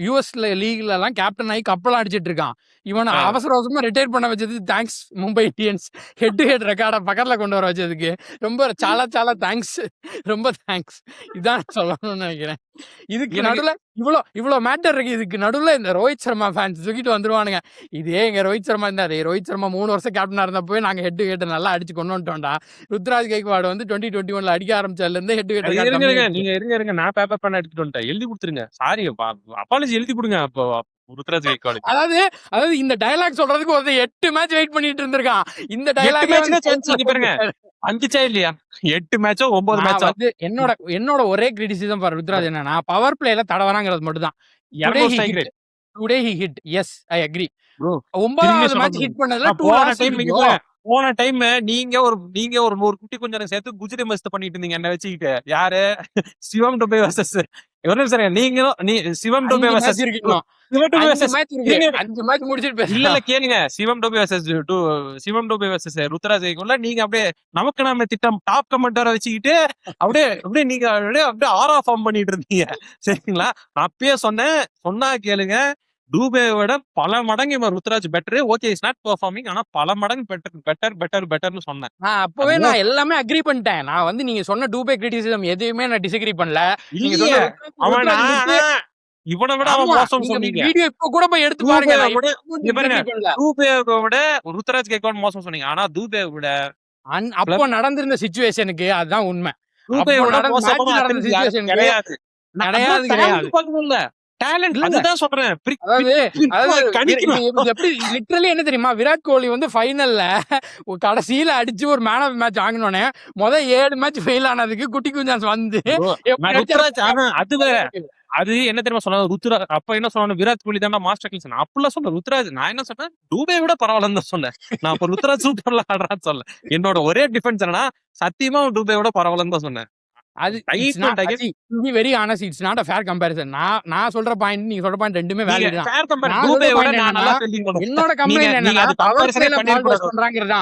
யூஎஸ்ல லீக்ல எல்லாம் கேப்டன் ஆகி கப்பலாம் அடிச்சிட்டு இருக்கான். இவனை அவசரமா ரிட்டையர் பண்ண வச்சது thanks Mumbai Indians. Head to head ரெக்கார்டை பக்கத்துல கொண்டு வர வச்சதுக்கு ரொம்ப சாலா தேங்க்ஸ். ரொம்ப தேங்க்ஸ். இதான் சொல்லணும்னு நினைக்கிறேன். இதுக்கு நடுவுல இவ்வளவு மேட்டர் இருக்கு. இதுக்கு நடுவுல இந்த ரோஹித் சர்மா ஃபேன்ஸ் தூக்கிட்டு வந்துருவானுங்க. இதே எங்க ரோஹித் சர்மா இருந்தாரு. ரோஹித் சர்மா 3 வருஷம் கேப்டனா இருந்தப்போ நாங்க ஹெட் டு ஹெட் நல்லா அடிச்சு கொண்டு வந்துட்டோம்டா. ருத்ராஜ் கைக்வாட் வந்து 2021 அடிக்க ஆரம்பிச்சதுல இருந்து ஹெட் டு ஹெட் நீங்க இருங்க நான் பேப்பர் பண்ண எடுத்துட்டு வந்துட்டேன். எழுதி கொடுத்துருங்க. சாரி அப்பாலஜி எழுதி கொடுங்க. அப்போ ருத்ராஜ் கைக்வாட் அதாவது இந்த டயலாக் சொல்றதுக்கு ஒரு 8 மேட்ச் வெயிட் பண்ணிட்டு இருந்திருக்கான். இந்த டயலாக் பாருங்க. வந்துச்சா இல்லையா? 8 மேட்சோ 9 நான் மேட்சோ வந்து என்னோட ஒரே கிரிட்டிசிசம் ஃபார் ருத்ராஜ் என்னன்னா, பவர் பிளேல தடவறாங்கிறது மட்டும் தான். Today 200 he strike hit rate. Today he hit. Yes, I agree. Bro திரும்பி 9வது சொல்ல மேட்ச் முடியும். ஹிட் பண்ணதுல 2 போன லாஸ் டைம் இருக்கு இங்க ப்ரோ. பாருங்க. போன டைம் நீங்க ஒரு 100 குட்டி குஞ்சனை சேர்த்து குஜிரி மஸ்த் பண்ணிட்டு இருந்தீங்க என்ன வச்சுக்கிட்டு. யாரு? சிவம் டுபே வர்சஸ் ஒரு நிமிஷம் இருங்க. சிவம் டுபே 5 வர்சஸ் மேட்ச் இருக்கு இன்னும். சிவம் டுபே 5 வர்சஸ் மேட்ச் இருக்கு. இருங்க. 5 மேட்ச் முடிச்சிட்டு இல்ல பேசலாம். கேளுங்க. சிவம் டுபே வர்சஸ் ருத்ராஜ் கேக்குள்ள நீங்க அப்படியே நமக்கு நாம திட்டம் டாப் கமெண்டரை வச்சுக்கிட்டு அப்படியே அப்படியே நீங்க அப்படியே ஆரா ஃபார்ம் பண்ணிட்டு இருந்தீங்க. சரிங்களா? நான் அப்பயே சொன்னா கேளுங்க. டூபேவை விட பல மடங்கு இவன் Ruturaj better. Okay is not performing. ஆனா பல மடங்கு பெட்டர்னு சொன்னேன். அப்பவே அதுதான் நான் எல்லாமே அக்ரி பண்ணிட்டேன். நான் வந்து நீங்க சொன்ன டூபே கிரிட்டிசிசம் எதுவுமே நான் டிஸ்அக்ரி பண்ணல. நீங்க இல்லையே. சொன்ன அவன் ருத்ராஜ் வந்து இவனை விட அவன் ஆமா. மோசம்னு நீங்க சொன்னீங்க. வீடியோ இப்ப கூட போய் எடுத்து பாருங்க. டூபேவை நான் விட எப்பவும் இங்க பாருங்க. disagree பண்ணல. டூபேவை விட ருத்ராஜ் கேக்வான் மோசம் சொன்னீங்க. ஆனா டூபேவை விட அப்போ நடந்திருந்த சிச்சுவேஷனுக்கு அதுதான் உண்மை. டூபேவை அப்போ விட நடந்த மோசமான மேட்ச் நடந்த அத்லீட் யாரும் சிச்சுவேஷனுக்கு கிடையாது. கிடையாது. டேலண்ட் பார்க்கணும்ல. டேலண்ட் இல்ல. அதுதான் சொல்றேன். அதாவது கணிக்கணும். இது எப்படி லிட்டரலி என்ன தெரியுமா, விராட் கோலி வந்து ஃபைனல்ல கடைசியில அடிச்சு ஒரு மேன் ஆஃப் மேட்ச் வாங்கினோடனே 7 மேட்ச் ஃபெயில் ஆனதுக்கு குட்டி குஞ்சான்ஸ் வந்து நான் ருத்ராஜ் அது வேற. அது என்ன தெரியுமா சொன்னாங்க ருத்ராஜ் அப்ப என்ன சொன்னாங்க, விராட் கோலி தான் மாஸ்டர் கில்ஸ். அப்பெல்லாம் சொன்ன ருத்ராஜ். நான் என்ன சொன்னேன், டூபே விட பரவாயில்லன்னு தான் சொன்னேன். நான் அப்ப ருத்ராஜ் சூப்பர்ல ஆடுறான்னு சொல்ல. என்னோட ஒரே டிஃபென்ஸ் என்னன்னா, சத்தியமா டூபே விட பரவாயில்லன்னு தான் சொன்னேன். அது very honest, it's not a fair comparison. நான் சொல்ற பாயிண்ட் நீங்க சொல்ற பாயிண்ட் ரெண்டுமே வேலிட் தான். என்னோட கம்ப்ளைண்ட் என்னன்னா, பவர் பிளேல பால் வேஸ்ட் பண்றாங்கறதா.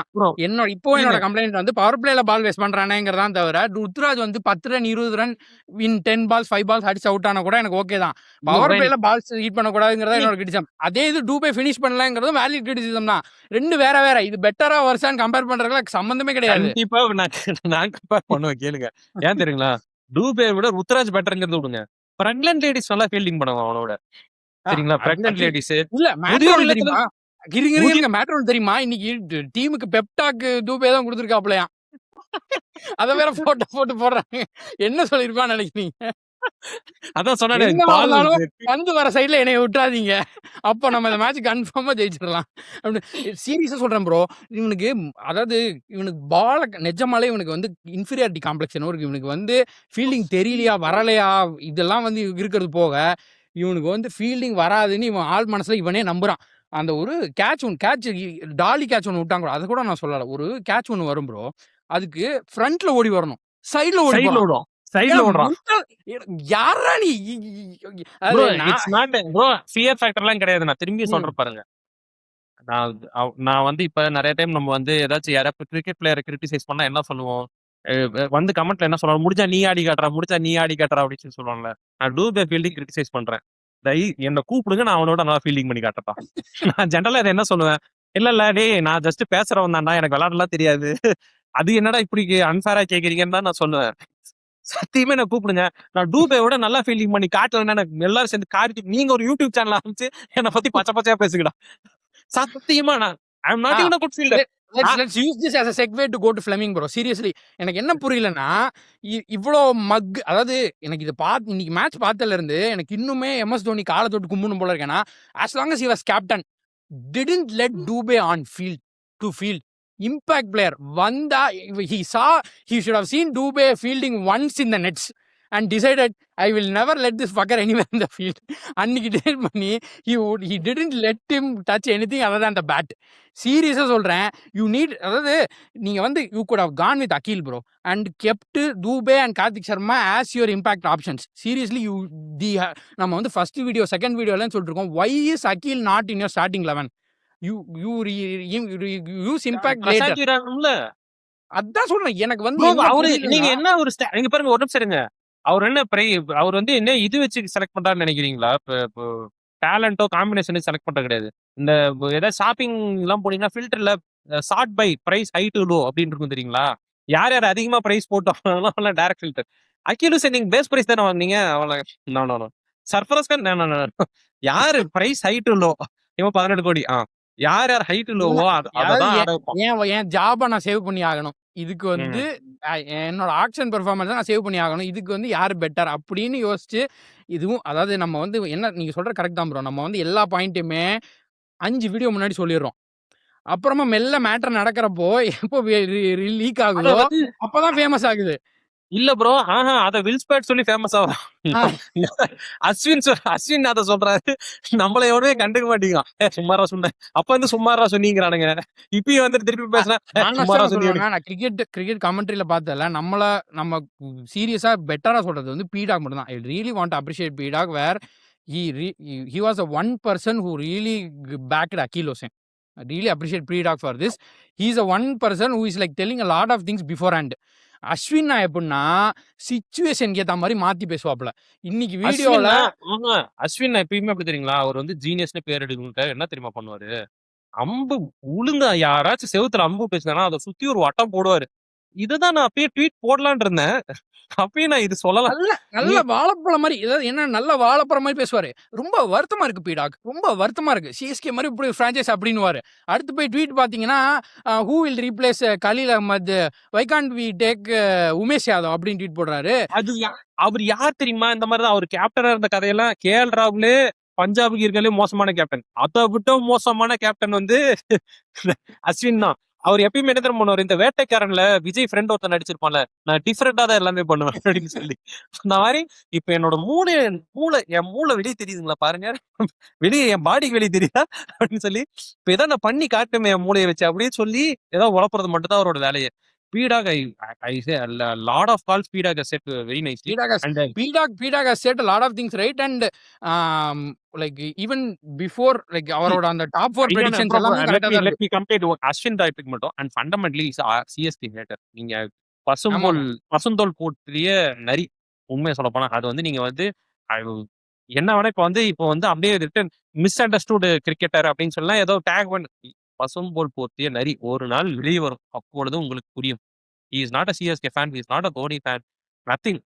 என்னோட கம்ப்ளைண்ட் வந்து பவர் பிளேல பால் வேஸ்ட் பண்றானேங்கறதா தவிர, ருத்ராஜ் வந்து 10 run 20 run in 10 balls 5 balls அடிச்சு அவுட் ஆனா கூட எனக்கு ஓகே தான். பவர் பிளேல பால்ஸ் ஹிட் பண்ண கூடாதுங்கறதா என்னோட கிரிட்டிசிசம். அதே இது டூபே ஃபினிஷ் பண்ணலங்கறதும் வேலிட் கிரிட்டிசிசம் தான். ரெண்டு வேற. இது பெட்டரா வர்சான்னு கம்பேர் பண்றதுக்கு சம்பந்தமே கிடையாது. கண்டிப்பா நான் கம்பேர் பண்ணுவேன் கேளுங்க. ஏன் தெரியுங்களா, டூபே விட ருத்ராஜ் பெட்டர்ங்கிறது விடுங்க. பிரெக்னன்ட் லேடிஸ் நல்லா ஃபீல்டிங் பண்ணுவாங்க அவனோட. சரிங்களா? பிரெக்னன்ட் லேடிஸ் இல்ல மேட்ரோல் தெரியுமா? கிரிங்க மேட்ரோல் தெரியுமா? இன்னைக்கு டீமுக்கு பெப்டாக் டூபே தான் கொடுத்திருக்காப்லயா. அத வேற போட்டு போடுறாங்க. என்ன சொல்லிருப்பான்னு நினைக்கிறீங்க? அதான் சொன்னானே பந்து வர சைடுல என்னைய விட்டுறாதீங்க. அப்ப நம்ம இந்த மேட்ச் கன்ஃபார்மா ஜெயிச்சிடலாம். சீரியஸா சொல்றேன் ப்ரோ. இவனுக்கு அதாவது இவனுக்கு பால நிஜமாலே இவனுக்கு வந்து இன்ஃபீரியாரிட்டி காம்ப்ளெக்ஸ் இருக்கு. இவனுக்கு வந்து ஃபீல்டிங் தெரியலையா வரலையா இதெல்லாம் வந்து இருக்கிறது போக, இவனுக்கு வந்து ஃபீல்டிங் வராதுன்னு இவன் ஆள் மனசுல இவனே நம்புறான். அந்த ஒரு கேட்ச் டாலி கேட்ச் ஒன்று விட்டாங்க. அதை கூட நான் சொல்லல. ஒரு கேட்ச் ஒன்று வரும் ப்ரோ. அதுக்கு ஃப்ரண்ட்ல ஓடி வரணும், சைடுல ஓடி வரணும். சைடுல ஓடுறான். யாரா நீ? இட்ஸ் நாட் ப்ரோ, ஃபியர் ஃபேக்டர்லாம் கிடையாது. நான் திரும்பி சொல்றேன் பாருங்க. நான் வந்து இப்ப நிறைய டைம் நம்ம வந்து ஏதாச்சும் யாராவது கிரிக்கெட் பிளேயரை கிரிட்டிசைஸ் பண்ணா என்ன சொல்லுவோம், வந்து கமெண்ட்ல என்ன சொல்லுவாங்க, முடிஞ்சா நீ ஆடி காட்டுறா அப்படின்னு சொல்லுவாங்கல்ல. நான் டூபே ஃபீல்டிங் கிரிட்டிசைஸ் பண்றேன். என்ன கூப்பிடுங்க, நான் அவனோட நல்லா ஃபீல்டிங் பண்ணி காட்டப்பா. நான் ஜெனரலா இதை என்ன சொல்லுவேன், இல்ல டேய் நான் ஜஸ்ட் பேசுறவன் தான்டா, எனக்கு விளையாடலாம் தெரியாது. அது என்னடா இப்படி அன்ஃபேரா கேக்குறீங்கன்னு தான் நான் சொல்லுவேன். சத்தியமே நான் கூப்பிடுங்க, நான் டூபேவோட நல்லா ஃபீல்டிங் பண்ணி காட்டலன்னா எனக்கு எல்லாரும் சேர்ந்து கார்த்திக் நீங்க ஒரு யூடியூப் சேனல் ஆரம்பிச்சு என்னை பத்தி பச்சையா பேசுங்கடா. சத்தியமா நான் I am not even a good fielder. Let's use this as a segue to go to Fleming bro. Seriously, எனக்கு என்ன புரியலன்னா, இவ்வளோ அதாவது எனக்கு இதை இன்னைக்கு மேட்ச் பார்த்ததுல இருந்து எனக்கு இன்னுமே எம்எஸ் தோனி காலை தொட்டு கும்பிடணும் போல இருக்கேன்னா, as long as he was captain, didn't let Dubé on field to field. Impact player வந்தா he should have seen Dubé fielding once in the nets and decided I will never let this fucker anywhere in the field. அன்னைக்கு டேட் பண்ணி he didn't let him touch anything other than the bat. சீரியஸா சொல்றேன். அதாவது நீங்க வந்து you could have gone with Akil bro and kept Dubé and Karthik Sharma as your impact options. Seriously, நம்ம வந்து first video second video எல்லாம் சொல்லிட்டு இருக்கோம், why is Akil not in your starting 11? You use impact later. அதான் சொல்றேன். எனக்கு வந்து நீங்க என்ன ஒரு நீங்க பாருங்க ஒரு நிமிஷம் இருங்க. அவர் வந்து என்ன இது வச்சு செலக்ட் பண்றாருன்னு நினைக்கிறீங்களா? இப்போ டேலண்டோ காம்பினேஷன் செலக்ட் பண்றது கிடையாது. இந்த ஏதாவது ஷாப்பிங் எல்லாம் போனீங்கன்னா ஃபில்டர்ல sort by price high to low அப்படின்னு இருக்கும் தெரியுங்களா? யார் அதிகமா பிரைஸ் போட்டோம் டைரக்ட் ஃபில்டர். அகிலு சார் நீங்க பேஸ் பிரைஸ் தானே வாங்குனீங்க? அவ்வளவு சர்ஃபராஸ் கான் யாரு பிரைஸ் ஹை டு லோ? இவன் 18 கோடி. யார் ஹை டு லோவோ என் ஜாபை நான் சேவ் பண்ணி ஆகணும். இதுக்கு வந்து என்னோட ஆக்ஷன் பெர்ஃபார்மன்ஸ் நான் சேவ் பண்ணி ஆகணும். இதுக்கு வந்து யாரு பெட்டர் அப்படின்னு யோசிச்சு இதுவும் அதாவது நம்ம வந்து என்ன நீங்க சொல்ற கரெக்ட் தான் ப்ரோ. நம்ம வந்து எல்லா பாயிண்ட்டுமே 5 வீடியோ முன்னாடி சொல்லிடுறோம். அப்புறமா மெல்ல மேட்டர் நடக்கிறப்போ எப்போ லீக் அத ஆகுதோ வந்து அப்பதான் ஃபேமஸ் ஆகுது. இல்ல ப்ரோ. அத வில் ஸ்பேட் சொல்லி ஃபேமஸ் ஆகுறான். ஆ, அஸ்வின் அத சொல்றாரு. நம்மள எவனுமே கண்டுக்க மாட்டேங்கிறான். சும்மாரா சொன்னேன். அப்ப வந்து சும்மாரா சொன்னீங்கறானுங்க. இப்பயும் வந்துட்டு திருப்பி பேசுனா, ஹானஸ்டா சும்மாரா நான் சொன்னீங்க. சொல்லுவேங்க. நான் கிரிக்கெட் கமெண்ட்ரில பார்த்ததுல நம்ம சீரியஸா பெட்டரா சொல்றது வந்து பீடாக் மட்டும் தான். I really want to appreciate பீடாக் where he was a one person who really backed Akhil Hossain. I really appreciate Pidog for this. He is a one person who is like telling a lot of things beforehand. Ashwin எப்படின்னா சிச்சுவேஷனுக்கு ஏத்த மாதிரி மாத்தி பேசுவாப்ல. இன்னைக்கு வீடியோல அஸ்வின் எப்பயுமே அப்படி தெரியுங்களா? அவர் வந்து ஜீனியஸ்னு பேர் எடுக்கணும்னு என்ன தெரியுமா பண்ணுவாரு? அம்பு உளுந்தா யாராச்சும் செவுத்துல அம்பு பேசினா அதை சுத்தி ஒரு வட்டம் போடுவாரு. இதுதான் நான் அப்பயே ட்வீட் போடலான்னு இருந்தேன். அப்பயே நான் இது சொல்லலாம். நல்ல வாழைப்பழம் மாதிரி, ஏதாவது என்ன நல்ல வாழைப்பழம் மாதிரி பேசுவாரு. ரொம்ப வருத்தமா இருக்கு பீடாக், ரொம்ப வருத்தமா இருக்கு. சிஎஸ்கே மாதிரி இப்படி பிரான்சைஸ் அப்படின்னுவாரு. அடுத்து போய் ட்வீட் பாத்தீங்கன்னா who will replace Khaleel Ahmed, why can't we take Umesh Yadav அப்படின்னு ட்வீட் போடுறாரு. அது அவர் யார் தெரியுமா? இந்த மாதிரிதான் அவர் கேப்டனா இருந்த கதையெல்லாம் கேஎல் ராகுலே பஞ்சாபுக்கு இருக்கிறதுலே மோசமான கேப்டன். அதை விட மோசமான கேப்டன் வந்து அஸ்வின் தான். அவர் எப்பயுமே என்ன தெரியுமா பண்ணுவாரு? இந்த வேட்டைக்காரன்ல விஜய் ஃப்ரெண்ட் ஒருத்தன் நடிச்சிருப்பான்ல, நான் டிஃபரெண்டா தான் எல்லாமே பண்ணுவேன் அப்படின்னு சொல்லி. அந்த மாதிரி இப்ப என்னோட என் மூளை வெளியே தெரியுதுங்களா பாருங்க. வெளியே என் பாடிக்கு வெளியே தெரியுதா அப்படின்னு சொல்லி இப்ப ஏதாவது நான் பண்ணி காட்டுமே என் மூளையை வச்சு அப்படின்னு சொல்லி ஏதாவது உழப்புறது மட்டும் தான் அவரோட வேலையை. Pidog, I say a lot of calls Pidog has said very nicely. Pidog has said a lot of things, right? And like even before, like அவரோட அந்த டாப் 4 predictions எல்லாமே கரெக்ட்டா தான் let me compare to Ashwin topic மட்டும். And fundamentally is a CSK hater. நீங்க பசுந்தோல் போற்றிய நரி. உண்மையை சொல்ல போனா அது வந்து நீங்க வந்து என்ன வேணா இப்போ வந்து அப்படியே ரிட்டன் மிஸ் அண்டர்ஸ்டூட் கிரிக்கெட்டர் அப்படின்னு சொல்லலாம். ஏதோ டேக் பண்ணி பசும்போல் போர்த்திய நரி ஒரு நாள் வெளியே வரும். அப்பொழுது உங்களுக்கு புரியும். He is not a CSK fan. He is not a Dhoni fan. Nothing.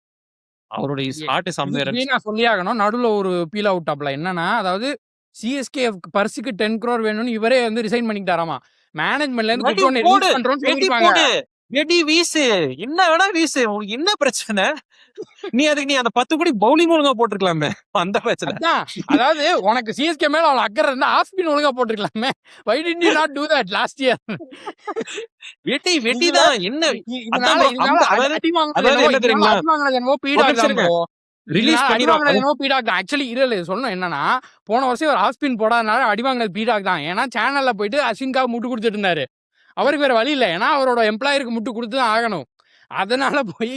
அவருடைய his heart is somewhere else. நான் சொல்லியாகணும். நடுவுல ஒரு பீல் அவுட் டாப்ல என்னன்னா, அதாவது சிஎஸ்கே பர்சுக்கு 10 crore வேணும்னு இவரே வந்து ரிசைன் பண்ணிட்டாராமா. மேனேஜ்மென்ட்ல இருந்து குட்டோனே ரிலீஸ் பண்றோம்னு சொல்லிருப்பாங்க. வெடி வீசு, என்ன வேணா வீசு, உங்களுக்கு என்ன பிரச்சனை? நீ அந்த 10 கோடி பவுலிங் ஒழுங்கா போட்டுருக்கலாமே அந்த பிரச்சனை. அதாவது உனக்கு சிஎஸ்கே மேல அவ்வளவு அக்கறை இருந்தா ஆஃப் ஸ்பின் ஒழுங்கா போட்டுருக்கலாமே. why did you not do that last year? வெட்டிதான் என்ன என்ன தெரியுமா? ரிலீஸ் பண்ணிடுவாங்க. பீடாக் தான் ஆக்சுவலி சொல்லணும் என்னன்னா, போன வருஷம் ஒரு ஆஃப் ஸ்பின் போடாதனால அடி வாங்கினது பீடாக் தான். ஏன்னா சேனல்ல போயிட்டு அஸ்வின்காக முட்டு கொடுத்துட்டு இருந்தாரு. அவருக்கு வேற வழி இல்ல. ஏன்னா அவரோட எம்ப்ளாயருக்கு முட்டு கொடுத்து தான் ஆகணும். அதனால போய்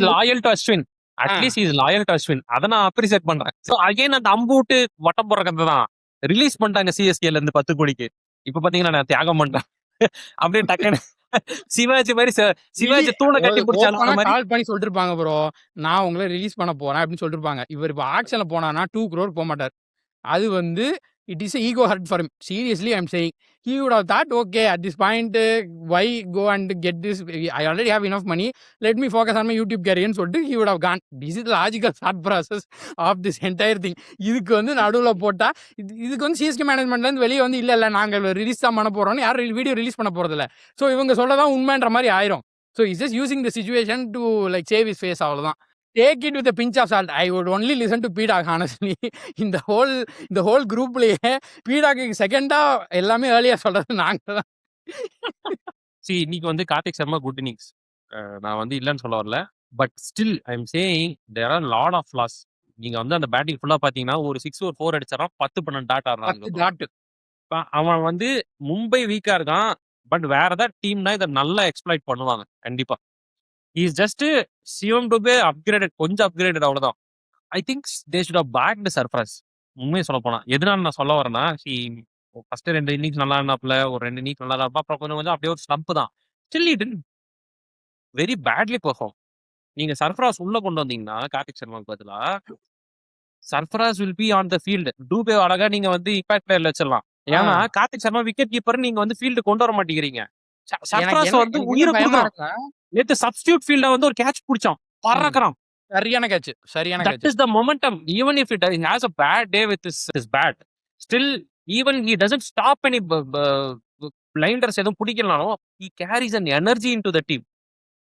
loyal to Ashwin. At least is loyal to Ashwin. அத நான் அப்ரிஷியேட் பண்றேன். சோ அகைன் அந்த அம்பூட்டு வட்டம் போற கதை தான். ரிலீஸ் பண்ணிட்டாங்க சிஎஸ்கேல இருந்து 10 கோடிக்கு. இப்ப பாத்தீங்கன்னா நான் தியாகம் பண்றேன். அப்படியே டக்குன்னு சிவாஜி மாதிரி சிவாஜி தூணை கட்டி பிடிச்சாலும் கால் பண்ணி சொல்லிட்டு இருப்பாங்க ப்ரோ, நான் உங்களை ரிலீஸ் பண்ண போறேன் அப்படின்னு சொல்லிட்டு இருப்பாங்க. இவர் இப்ப ஆக்ஷன்ல போனானா 2 crore போக மாட்டார். அது வந்து it is a ego hurt for him. Seriously, I'm saying he would have thought, okay, at this point, why go and get this? I already have enough money. Let me focus on my YouTube career. And so he would have gone. This is the logical thought process of this entire thing. இதுக்கு வந்து நடுவுல போட்டா இதுக்கு வந்து சிஎஸ்கே மேனேஜ்மெண்ட்ல இருந்து வெளியே வந்து இல்ல நாங்க ரிலீஸ் தான் பண்ண போறோம்னு யாரும் வீடியோ ரிலீஸ் பண்ண போறது இல்ல. ஸோ இவங்க சொல்லதான் உண்மைன்ற மாதிரி ஆயிரும். So is just using the situation to like save is face. அவ்வளவுதான். Take it with a pinch of salt. I would only listen to Pidog, honestly. இந்த whole groupலயே Pidog செகண்டா எல்லாமே ஏர்லியா சொல்றது நாங்க தான். இன்னைக்கு வந்து கார்த்திக் சர்மா குட் இன்னிங்ஸ். நான் வந்து இல்லைன்னு சொல்ல வரல. But still I'm saying there are lot of flaws. நீங்க வந்து அந்த பேட்டிங் ஃபுல்லா பாத்தீங்கன்னா ஒரு 6 or 4 அடிச்சாராம், 10-12 டாட் ஆடுறாங்க. அவன் வந்து மும்பை வீக்கா இருக்கான். பட் வேற ஏதாவது டீம்னா இதை நல்லா எக்ஸ்ப்ளாய்ட் பண்ணுவாங்க கண்டிப்பா. He's just Shivam Dube upgraded, கொஞ்சம் அப்கிரேடட் அவ்வளவுதான். I think they should have backed Sarfaraz. உண்மையை சொல்ல போனா எதனால நான் சொல்ல வரேன்னா, ஃபர்ஸ்ட் 2 இன்னிங்ஸ் நல்லா இருந்தாப்ல, ஒரு 2 இன்னிங்ஸ் நல்லா இருந்தா, அப்புறம் கொஞ்சம் அப்படியே ஒரு ஸ்லம்ப் தான். Still it very badly perform. நீங்க சர்ஃப்ராஸ் உள்ள கொண்டு வந்தீங்கன்னா கார்த்திக் சர்மாவுக்கு பதிலா Sarfraz will be on the field. Dube அழகா நீங்க வந்து இம்பாக்ட் பிளேயர்ல வச்சிடலாம். ஏன்னா கார்த்திக் சர்மா விக்கெட் கீப்பர், நீங்க வந்து ஃபீல்டு கொண்டு வர மாட்டேங்கிறீங்க. சர்ஃப்ராஸ் வந்து உயிரை கொடுக்குறான். நேத்து சப்ஸ்டிட்யூட் ஃபீல்ட்ல வந்து ஒரு கேட்ச் பிடிச்சான், பறக்குறான். சரியான catch. That is the momentum. Even if it has a bad day with his bat, still even he doesn't stop any blinders எதுவும் பிடிக்கலனாலும் he carries an energy into the team.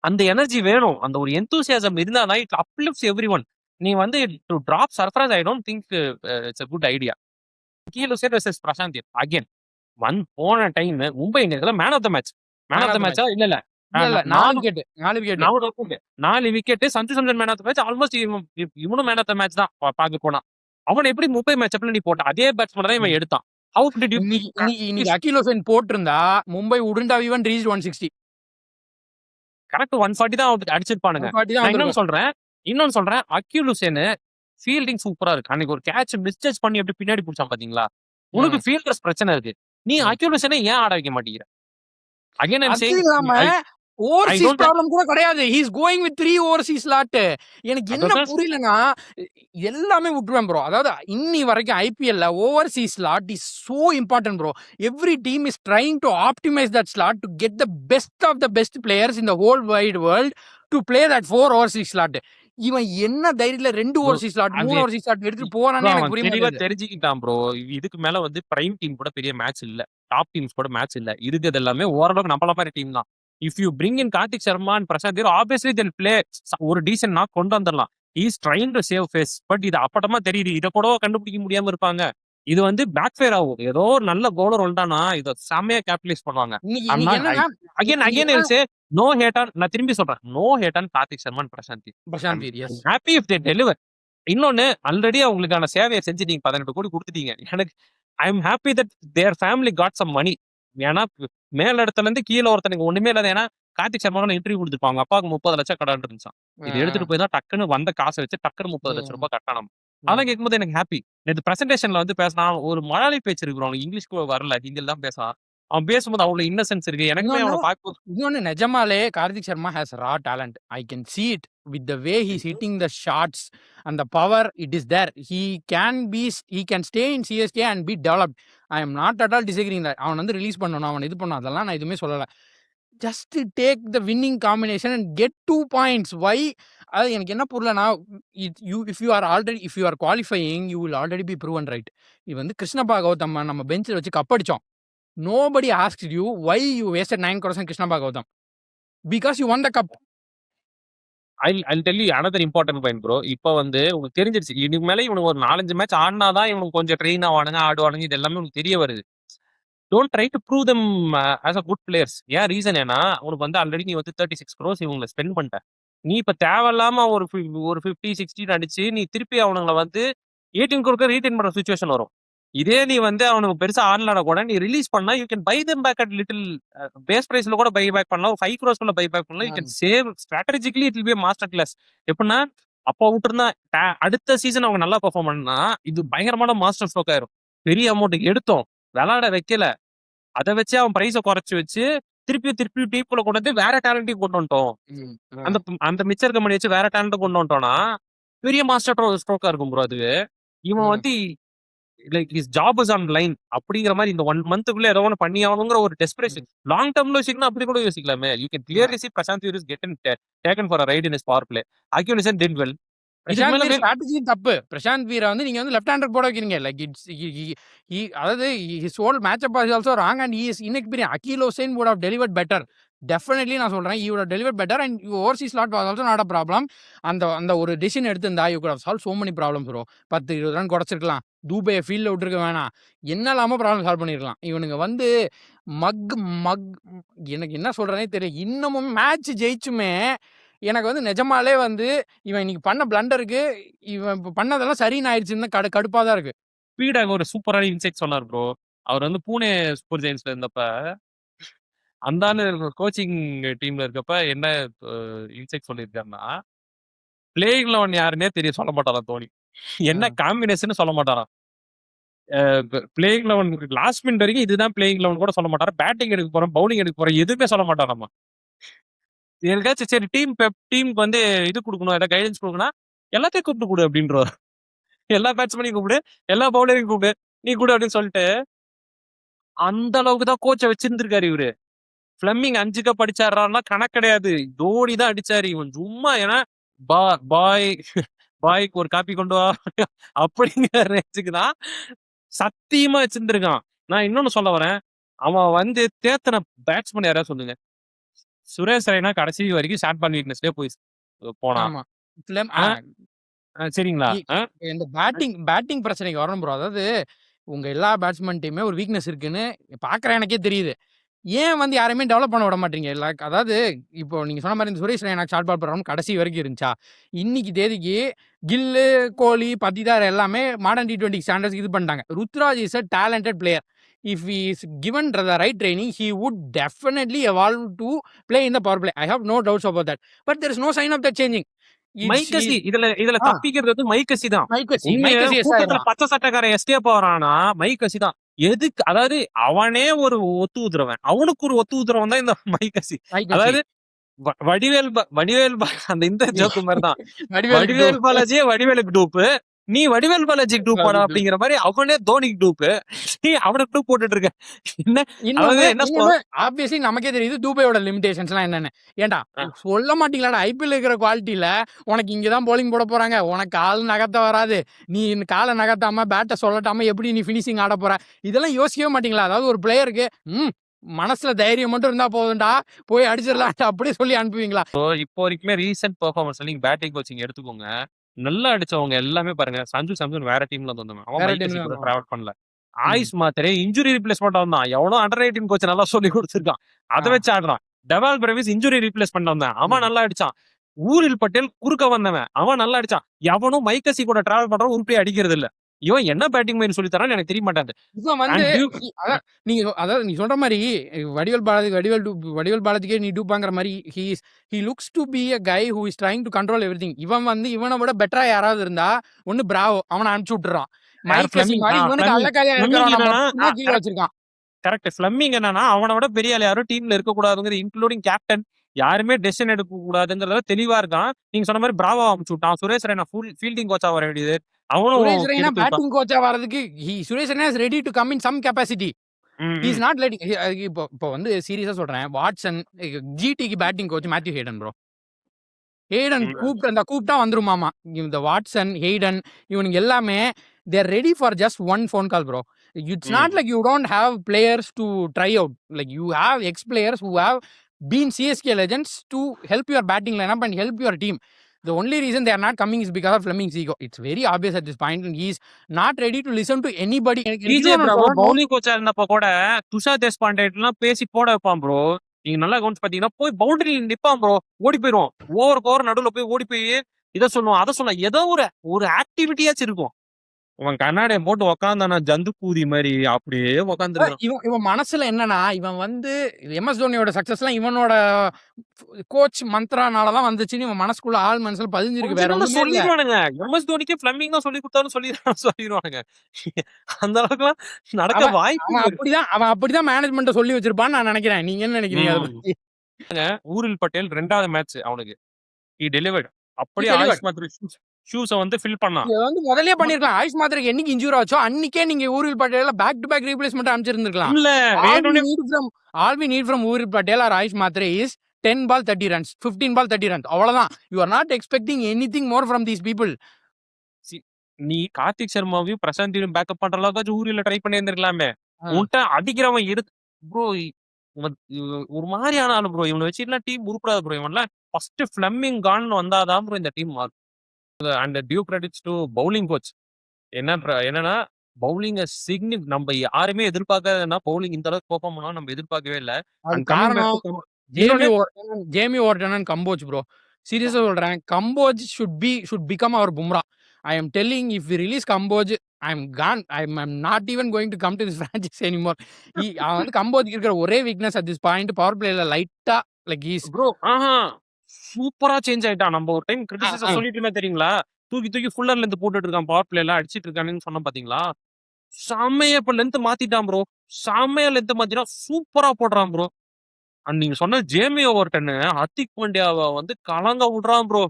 அந்த எனர்ஜி வேணும். அந்த ஒரு enthusiasm இருந்தானா it uplifts everyone. நீ வந்து to drop Sarfaraz, I don't think it's a good idea. Akhil Hossain versus Prashant again. போன டைம் மும்பை இந்தியன்ஸ்ல man of the match. Man man of of the the மேட்சா? மேட்ச். இல்ல, இல்ல. இல்ல 4 wicket 4 wicket. 4 wicket. Sanju Samson man of the match. Almost இவனும் மேன் ஆஃப் த மேட்ச் தான் பாக்க போனா. அவன் எப்படி மும்பை மேட்ச்அப்ல நீ போட்ட அதே பேட்ஸ்மேன் தான் இவன் எடுத்தான். ஹவ் டிட் யூ இன்னைக்கு அகில் ஹுசைன் போட்டிருந்தா Mumbai wouldn't have even reached 160. Correct 140 தான் அடிச்சிருப்பானுங்க. 140 தான் நான் வந்திருக்கும். இன்னொன்னு சொல்றேன் அகில் ஹுசேன் ஃபீல்டிங் சூப்பரா இருக்கு. அன்னைக்கு ஒரு கேட்ச் மிஸ்டேக் பண்ணி எப்படி பின்னாடி புடிச்சான் பாத்தீங்களா? உனக்கு ஃபீல்டர்ஸ் பிரச்சனை இருக்கு. நீ அகில் ஹுசேனை ஏன் ஆட வைக்க மாட்டேங்கிற? அகைன் ஐ அம் அது சேயிங் இல்லாம ஓவர்சீஸ் ப்ராப்ளம் கூட கிடையாது. He is going with 3 Overseas slot. எனக்கு என்ன புரியலனா எல்லாமே விட்டுருவேன் ப்ரோ. அதாவது இன்னி வரைக்கும் ஐபிஎல்ல overseas slot is so important bro. Every team is trying to optimise that slot to get the best of the best players in the whole wide world to play that 4 overseas slot. இவன் என்ன தைரியத்துல 2 ஓவர்சீஸ் ஸ்லாட் 3 ஓவர்சீஸ் ஸ்லாட் எடுத்துட்டு போறானே எனக்கு புரிய மாட்டேங்குது. தெரிஞ்சுக்கிட்டான் ப்ரோ. இதுக்கு மேல பிரைம் டீம் கூட பெரிய மேட்ச் இல்ல. டாப் டீம்ஸ் கூட மேட்ச் இல்ல. இருக்குது எல்லாமே ஓரளவுக்கு நம்மள மாதிரி டீம் தான். If you bring in Kartik Sharma and Prashant there obviously they'll play ஒரு டீசன்ட் நாக் கொண்டு வந்துடலாம். Is trying to save face. But இது அப்பட்டமா தெரியுது. இதை கூட கண்டுபிடிக்க முடியாம இருப்பாங்க. இது பேக் ஃபேர் ஆகும். ஏதோ ஒரு நல்ல பவுலர் வந்துட்டானா இதை செம்மையா கேபிட்டலைஸ் பண்ணுவாங்க. நோ ஹேட் ஆன் நான் திரும்பி சொல்றேன். No hate on Karthik Sharma and Prashant. Happy if they deliver. இன்னொன்னு ஆல்ரெடி அவங்களுக்கான சேவையை செஞ்சு நீங்க 18 கோடி கொடுத்துட்டீங்க. எனக்கு I'm happy that their family got some money. ஏன்னா மேல இடத்துல இருந்து கீழே ஒருத்தனுக்கு ஒண்ணுமே இல்லாத. ஏன்னா கார்த்திக் சர்மா இன்டர்வியூ கொடுத்துருப்பாங்க. அப்பாவுக்கு 30 லட்சம் கடன் இருந்துச்சான். இது எடுத்துட்டு போய் தான் டக்குன்னு வந்த காசை வச்சு டக்குன்னு 30 லட்சம் ரூபாய் கட்டணும். அதெல்லாம் கேட்கும்போது எனக்கு ஹாப்பி. நேற்று பிரசன்டேஷன்ல பேசினான் ஒரு மலையாளி பேச்சு இருக்கு. அவனுக்கு இங்கிலீஷ்க்கு வரல, ஹிந்தில தான் பேசான். அவன் பேசும்போது அவ்வளவு இன்னசென்ஸ் இருக்கு. எனக்குமே அவனை பார்க்க இன்னொன்னு நிஜமாலே Kartik Sharma has raw talent. I can see it with the way he's hitting the shots and the power it is there. He can stay in CSK and be developed. I am not at all disagreeing that. அவன் ரிலீஸ் பண்ணணும், அவன் இது பண்ணணும், அதெல்லாம் நான் எதுவுமே சொல்லல. just take the winning combination and get 2 points. Why? அது எனக்கு என்ன புரியலனா if you are qualifying you will already be proven right. இது கிருஷ்ணபா கௌதம் நம்ம பெஞ்சில் வச்சு கப்படிச்சோம். Nobody asked you why you wasted 9 crores on Krishnappa Gautam. Because you won the cup. I'll tell you another important point bro. இப்போ உங்களுக்கு தெரிஞ்சிருச்சு. இதுக்கு மேல இவனுக்கு ஒரு 4-5 மேட்ச் ஆடினாதான் இவனுக்கு கொஞ்சம் ட்ரெயின் ஆடுவானுங்க. இது எல்லாமே உங்களுக்கு தெரிய வருது. Don't try to prove them as a good players. ஏன் ரீசன் ஏன்னா உனக்கு ஆல்ரெடி நீ 36 crores இவங்களை ஸ்பெண்ட் பண்ணிட்ட. நீ இப்ப தேவையில்லாம ஒரு 50-60 அடிச்சு நீ திருப்பி அவனுங்களை 18 crore ரீடைன் பண்ற சுச்சுவேஷன் வரும். இதே நீ அவனுக்கு பெருசா ஆடலாட கூட நீ ரிலீஸ் பண்ணா you can buy them back at little base பிரைஸ்ல கூட பை பேக் பண்ணலாம். 5 crores பை பேக் பண்ணலாம். You can save strategically it will be master class. எப்படின்னா அப்போ விட்டுருந்தா அடுத்த சீசன் அவங்க நல்லா பெர்ஃபார்ம் பண்ணா இது பயங்கரமான மாஸ்டர் ஸ்ட்ரோக் ஆயிரும். பெரிய அமௌண்ட் எடுத்தோம் விளையாட வைக்கல, அதை வச்சு அவன் பிரைஸை குறைச்சு வச்சு திருப்பி டீப்புல கொண்டு வேற டேலண்ட்டையும் கொண்டு வந்துட்டோம். அந்த மிச்சர் கம்பெனி வச்சு வேற டேலண்ட்டை கொண்டு வந்துட்டோம்னா பெரிய மாஸ்டர் ஸ்ட்ரோக்கா இருக்கும் ப்ரோ. அது இவன் like his job is on line அப்படிங்கிற மாதிரி இந்த 1 monthக்குள்ள ஏதோ ஒன்று பண்ணி ஆகணுங்கிற ஒரு டெஸ்பரேஷன். லாங் டர்ம்ல யோசிக்கணும், அப்படி கூட யோசிக்கலாமே. You can clearly see Prashant Veer is taken for a ride in his power play. Akeal Hosein did well. Strategy தப்பு. பிரசாந்த் வீரை நீங்க லெஃப்ட் ஹேண்டர் போட வைக்கிறீங்க. லைக் அதாவது his whole matchup is also wrong and he is inexperienced. Akhil Hussain would have delivered better. Definitely நான் சொல்றேன் he would have delivered better and overseas slot was also not a problem. அந்த ஒரு டிசிஷன் எடுத்திருந்தா you could have solved so many problems bro. 10-20 run குறைச்சிருக்கலாம். தூபையை ஃபீல்டில் விட்டுருக்க வேணாம். என்னெல்லாமோ ப்ராப்ளம் சால்வ் பண்ணிருக்கலாம். இவனுங்க எனக்கு என்ன சொல்றேனே தெரியல. இன்னமும் மேட்ச் ஜெயிச்சுமே எனக்கு நிஜமாலே இவன் இன்னைக்கு பண்ண பிளண்டருக்கு இவன் பண்ணதெல்லாம் சரின்னு ஆயிடுச்சுன்னு கடுப்பா தான் இருக்கு. ஸ்பீடாக ஒரு சூப்பரான இன்சைட் சொன்னார் ப்ரோ. அவர் பூனே சூப்பர் ஜெயின்ஸ்ல இருந்தப்ப அந்த கோச்சிங் டீம்ல இருக்கப்ப என்ன இன்சைட் சொல்லியிருக்காருன்னா பிளேயிங் லெவன் யாருன்னே சொல்ல மாட்டாராம் தோனி. என்ன காம்பினேஷன் சொல்ல மாட்டாராம். பிளேயிங் லெவன் லாஸ்ட் மினிட் வரைக்கும் இதுதான் பிளேயிங் லெவன் கூட சொல்ல மாட்டாரா. பேட்டிங் எடுக்க போறோம், பவுலிங் எடுக்க போறோம், எதுவுமே சொல்ல மாட்டாராமா. எனக்காச்சும் சரி டீமுக்கு இது கொடுக்கணும், ஏதாவது கைடன்ஸ் கொடுக்கணும், எல்லாத்தையும் கூப்பிட்டு கொடு அப்படின்றவர். எல்லா பேட்ஸ்மேனையும் கூப்பிடு, எல்லா பவுலரையும் கூப்பிடு, நீ கூட அப்படின்னு சொல்லிட்டு அந்த அளவுக்கு தான் கோச்சை வச்சிருந்திருக்காரு இவரு. பிளமிங் 5 கப் அடிச்சாருன்னா கணக்கு கிடையாது. தோனி தான் அடிச்சாரு. இவன் சும்மா ஏன்னா பாய்க்கு ஒரு காப்பி கொண்டு வா அப்படிங்கிற ரேஞ்சுக்கு தான் சத்தியமா வச்சிருந்திருக்கான். நான் இன்னொன்னு சொல்ல வரேன், அவன் தேத்தன பேட்ஸ்மேன் யாராவது சொல்லுங்க. சுரேஷ் ரெய்னா கடைசி வரைக்கும் ஷார்ட் பால் வீக்னஸ்லயே போய் போனான். சரிங்களா? இந்த பேட்டிங் பிரச்சனைக்கு வரணும் ப்ரோ. அதாவது உங்க எல்லா பேட்ஸ்மேன்ட்டையுமே ஒரு வீக்னஸ் இருக்குன்னு பார்க்குற எனக்கே தெரியுது. ஏன் வந்து யாரையுமே டெவலப் பண்ண விட மாட்டீங்க? லைக் அதாவது இப்போ நீங்க சொன்ன மாரி இந்த சுரேஷ் ரெய்னா ஷார்ட் பால் போடுறவன் கடைசி வரைக்கும் இருந்துச்சா? இன்னைக்கு தேதிக்கு கில்லு, கோலி, பத்திதார் எல்லாமே மாடர்ன் T20 ஸ்டாண்டர்ட்ஸ்க்கு இது பண்ணிட்டாங்க. Ruturaj is a talented player. If he is given the right training, he would definitely evolve to play in the power play. I have no doubts about that. But there is no sign of that changing. It's Mike Hussey இதுல ஆ தப்பிக்கிறது வந்து மைக்கசி தான். உண்மைய மைக்கேசி எஸ் கூட்டத்துல ஆயிடுறான். பச்சை சட்டைக்காரன் எஸ்கேப் ஆகுறான்னா மைக்கசி தான். எதுக்கு அதாவது அவனே ஒரு ஒத்து ஊத்துறவன், அவனுக்கு ஒரு ஒத்து ஊத்துறவன் தான் இந்த மைக்கசி. மைக்கேசி அதாவது வடிவேல் அந்த இந்த ஜோக்கு மாதிரிதான். வடிவேலுக்கு டூ. வடிவேல் பாலாஜியே வடிவேலுக்கு டூப்பு, நீ வடிவேல் பாலாஜிக்கு டூப் போடா அப்படிங்கிற மாதிரி அவனே தோனிக்கு டூப்பு, நீ அவனுக்கு டூப் போட்டுட்டு இருக்க. என்ன அதாவது என்ன ஆப்வியஸ்லி நமக்கே தெரியுது துபாயோட லிமிடேஷன்ஸ்லாம் என்னன்னு. ஏன்டா சொல்ல மாட்டீங்களாடா ஐபிஎல் இருக்கிற குவாலிட்டியில உனக்கு இங்கதான் போலிங் போட போறாங்க, உனக்கு கால் நகர்த்த வராது, நீ இந்த காலை நகர்த்தாம பேட்டை சொல்லட்டாம எப்படி நீ ஃபினிஷிங் ஆட போற, இதெல்லாம் யோசிக்கவே மாட்டீங்களா? அதாவது ஒரு பிளேயருக்கு மனசுல தைரியம் மட்டும் இருந்தா போதும்டா, போய் அடிச்சிடலாம் அப்படியே சொல்லி அனுப்புவீங்களா? இப்போ வரைக்குமே ரீசெண்ட் பெர்ஃபார்மன்ஸ் நீங்க பேட்டிங் கோச்சிங் எடுத்துக்கோங்க, நல்லா அடிச்சவங்க எல்லாமே பாருங்க. சஞ்சு சாம்சன் வேற டீம்ல வந்தவன், அவன் மைக்கசி கூட டிராவல் பண்ணல. ஆயுஷ் மாத்திரே இன்ஜுரி ரீப்ளேஸ்மெண்ட் வந்தான், எவனோ அண்டர் 18 கோச் நல்லா சொல்லி கொடுத்துருக்கான், அதை வச்சு ஆடுறான். டெவால் பிரவிஸ் இன்ஜுரி ரீப்ளேஸ் பண்ண வந்தான், அவன் நல்லா அடிச்சான். ஊரில் பட்டேல் குறுக்க வந்தவன், அவன் நல்லா அடிச்சான். எவனும் மைக்கசி கூட டிராவல் பண்றவன் உருப்படி அடிக்கிறது இல்ல. இவன் என்ன பேட்டிங் மைண்ட் சொல்லி தரான்னு எனக்கு தெரிய மாட்டாது. இவன் வந்து நீங்க சொல்ற மாதிரி வடிவேல் பாலாஜிக்கே நீ டூப்பாங்கிற மாதிரி he looks to be a guy who is trying to control everything. இவன் வந்து இவனை விட பெட்டரா யாராவது இருந்தா ஒண்ணு பிராவோ, அவனை அனுப்பிச்சு விட்டுறான். மைக்கேசி மாதிரி இவனுக்கு அல்லக்காரியா இருக்கிறவன் கீழே வச்சிருக்கான். கரெக்ட். ஃபிளமிங் என்னன்னா அவனை விட பெரிய ஆள் யாரும் டீம்ல இருக்க கூடாதுங்கிறது, இன்க்ளூடிங் கேப்டன், யாருமே டெசிஷன் எடுக்க கூடாதுங்கிறத தெளிவா இருக்கான். நீங்க சொன்ன மாதிரி பிராவோ அனுப்பிச்சு விட்டான். சுரேஷ் ரெய்னா ஃபீல்டிங் கோச்சா வர வேண்டியது, அவனும் சுரேஷ் ரெய்னா பேட்டிங் கோச்சா வரதுக்கு Suresh Raina is ready to come in some capacity. he is not letting. இப்போ வந்து சீரியஸா சொல்றேன், வாட்சன் ஜிடிக்கு batting coach Matthew Hayden bro. Hayden கூப்பிட்டா வந்துருமாமா. இந்த வாட்சன், ஹேடன் இவனுக்கு எல்லாமே they are ready for just one phone call bro. It's not like you don't have players to try out. Like you have ex players who have been CSK legends to help your batting lineup and help your team. The only reason they are not coming is because of Fleming's ego. It's very obvious at this point, and he's not ready to listen to anybody. Bowling கோச்சா இருந்தப்ப கூட துஷார் தேஷ்பாண்டேலாம் பேசி போட வைப்பான் ப்ரோ. நீங்க நல்லா கவனிச்சு பாத்தீங்கன்னா போய் பவுண்டரியில் நிப்பான் ப்ரோ, ஓடி போயிடும். ஓவர் நடுவுல போய் ஓடி போய் இதை சொல்லுவான் அதை சொல்லுவான், ஏதோ ஒரு ஆக்டிவிட்டியாச்சும் இருக்கும். அவன் கண்ணாடியை போட்டு உக்காந்தானா ஜந்து பூதி மாதிரி அப்படியே உக்காந்துருக்கான். இவன் மனசுல என்னன்னா, இவன் வந்து எம்எஸ் தோனியோட சக்சஸ் எல்லாம் இவனோட கோச் மந்த்ரானாலதான் வந்துச்சுன்னு இவன் மனசுக்குள்ள ஆள் மனசுல பதிஞ்சிருக்கு. வேற ஒண்ணும் சொல்லிடுவானுங்க. எம்எஸ் தோனிக்கு ஃபிளமிங் தான் சொல்லி கொடுத்தாலும் சொல்லிடுவானுங்க. அந்த அளவுக்கு எல்லாம் நடக்க வாய்ப்பு. அவன் அப்படிதான் மேனேஜ்மெண்ட் சொல்லி வச்சிருப்பான்னு நான் நினைக்கிறேன். நீங்க என்ன நினைக்கிறீங்க? ஊரில் பட்டேல் 2வது மேட்ச் அவனுக்கு he delivered. அப்படியே ஆயுஷ் மாத்ரே ஷூஸ வந்து ஃபில் பண்ணான். இது வந்து முதல்லயே பண்ணிருக்கலாம். ஆயுஷ் மாத்ரேக்கு என்னைக்கு இன்ஜூரி ஆச்சோ அன்னைக்கே நீங்க ஊரில் பட்டேல பேக் டு பேக் ரீப்ளேஸ்மென்ட் அனுப்பிச்சிருந்திருக்கலாம். இல்ல all we need from ஊரில் Patel or AYUSH Mhatre is 10 ball 30 runs, 15 ball 30 runs. அவ்வளவுதான். You are not expecting anything more from these people. நீ கார்த்திக் சர்மாவையும் பிரசாந்தையும் பேக்கப் பண்ற அளவுக்கு ஊரில் ட்ரை பண்ணி இருந்திருக்கலாமே. உன்ட்ட அடிக்கிறவன் ப்ரோ ஒரு மாதிரி ஆனாலும் ப்ரோ இவனை வச்சுலாம் டீம் உருப்படாது ப்ரோ. இவன்லாம் ஃபர்ஸ்ட் ஃபிளமிங் கான் வந்தாதான் ப்ரோ இந்த டீம் மாறும். And due credits to bowling coach. என்னன்னா பவுலிங் நம்ம யாருமே எதிர்பார்க்காதன்னா பவுலிங் இந்த அளவுக்கு பெர்ஃபார்ம் பண்ணா நம்ம எதிர்பார்க்கவே இல்ல. Jamie warden and Kamboj bro. சீரியஸா சொல்றேன், Kamboj should become our Bumrah. I am telling, if we release Kamboj, I'm gone. I'm not even going to come to this franchise anymore. அவன் வந்து கம்போஜ் இருக்கிற ஒரே weakness at this point power பிளேல லைட்டா லைக் இஸ் ப்ரோ சூப்பரா சேஞ்ச் ஆயிட்டான். நம்ம ஒரு டைம் கிரிட்டிசிசம் சொல்லிட்டுமே தெரியுங்களா, தூக்கி ஃபுல்லர்ல இருந்து போட்டுட்டு இருக்கான், பவர் பிளே எல்லாம் அடிச்சிட்டு இருக்கானுன்னு சொன்ன பாத்தீங்களா. செம்மையா இப்ப லென்த் மாத்திட்டான் ப்ரோ, செம்மையா லென்த் மாத்தினா சூப்பரா போடுறான் ப்ரோ. அண்ட் நீங்க சொன்ன ஜேமி ஓவர்டன் ஹர்திக் பாண்டியாவை வந்து கலங்க விடுறான் ப்ரோ.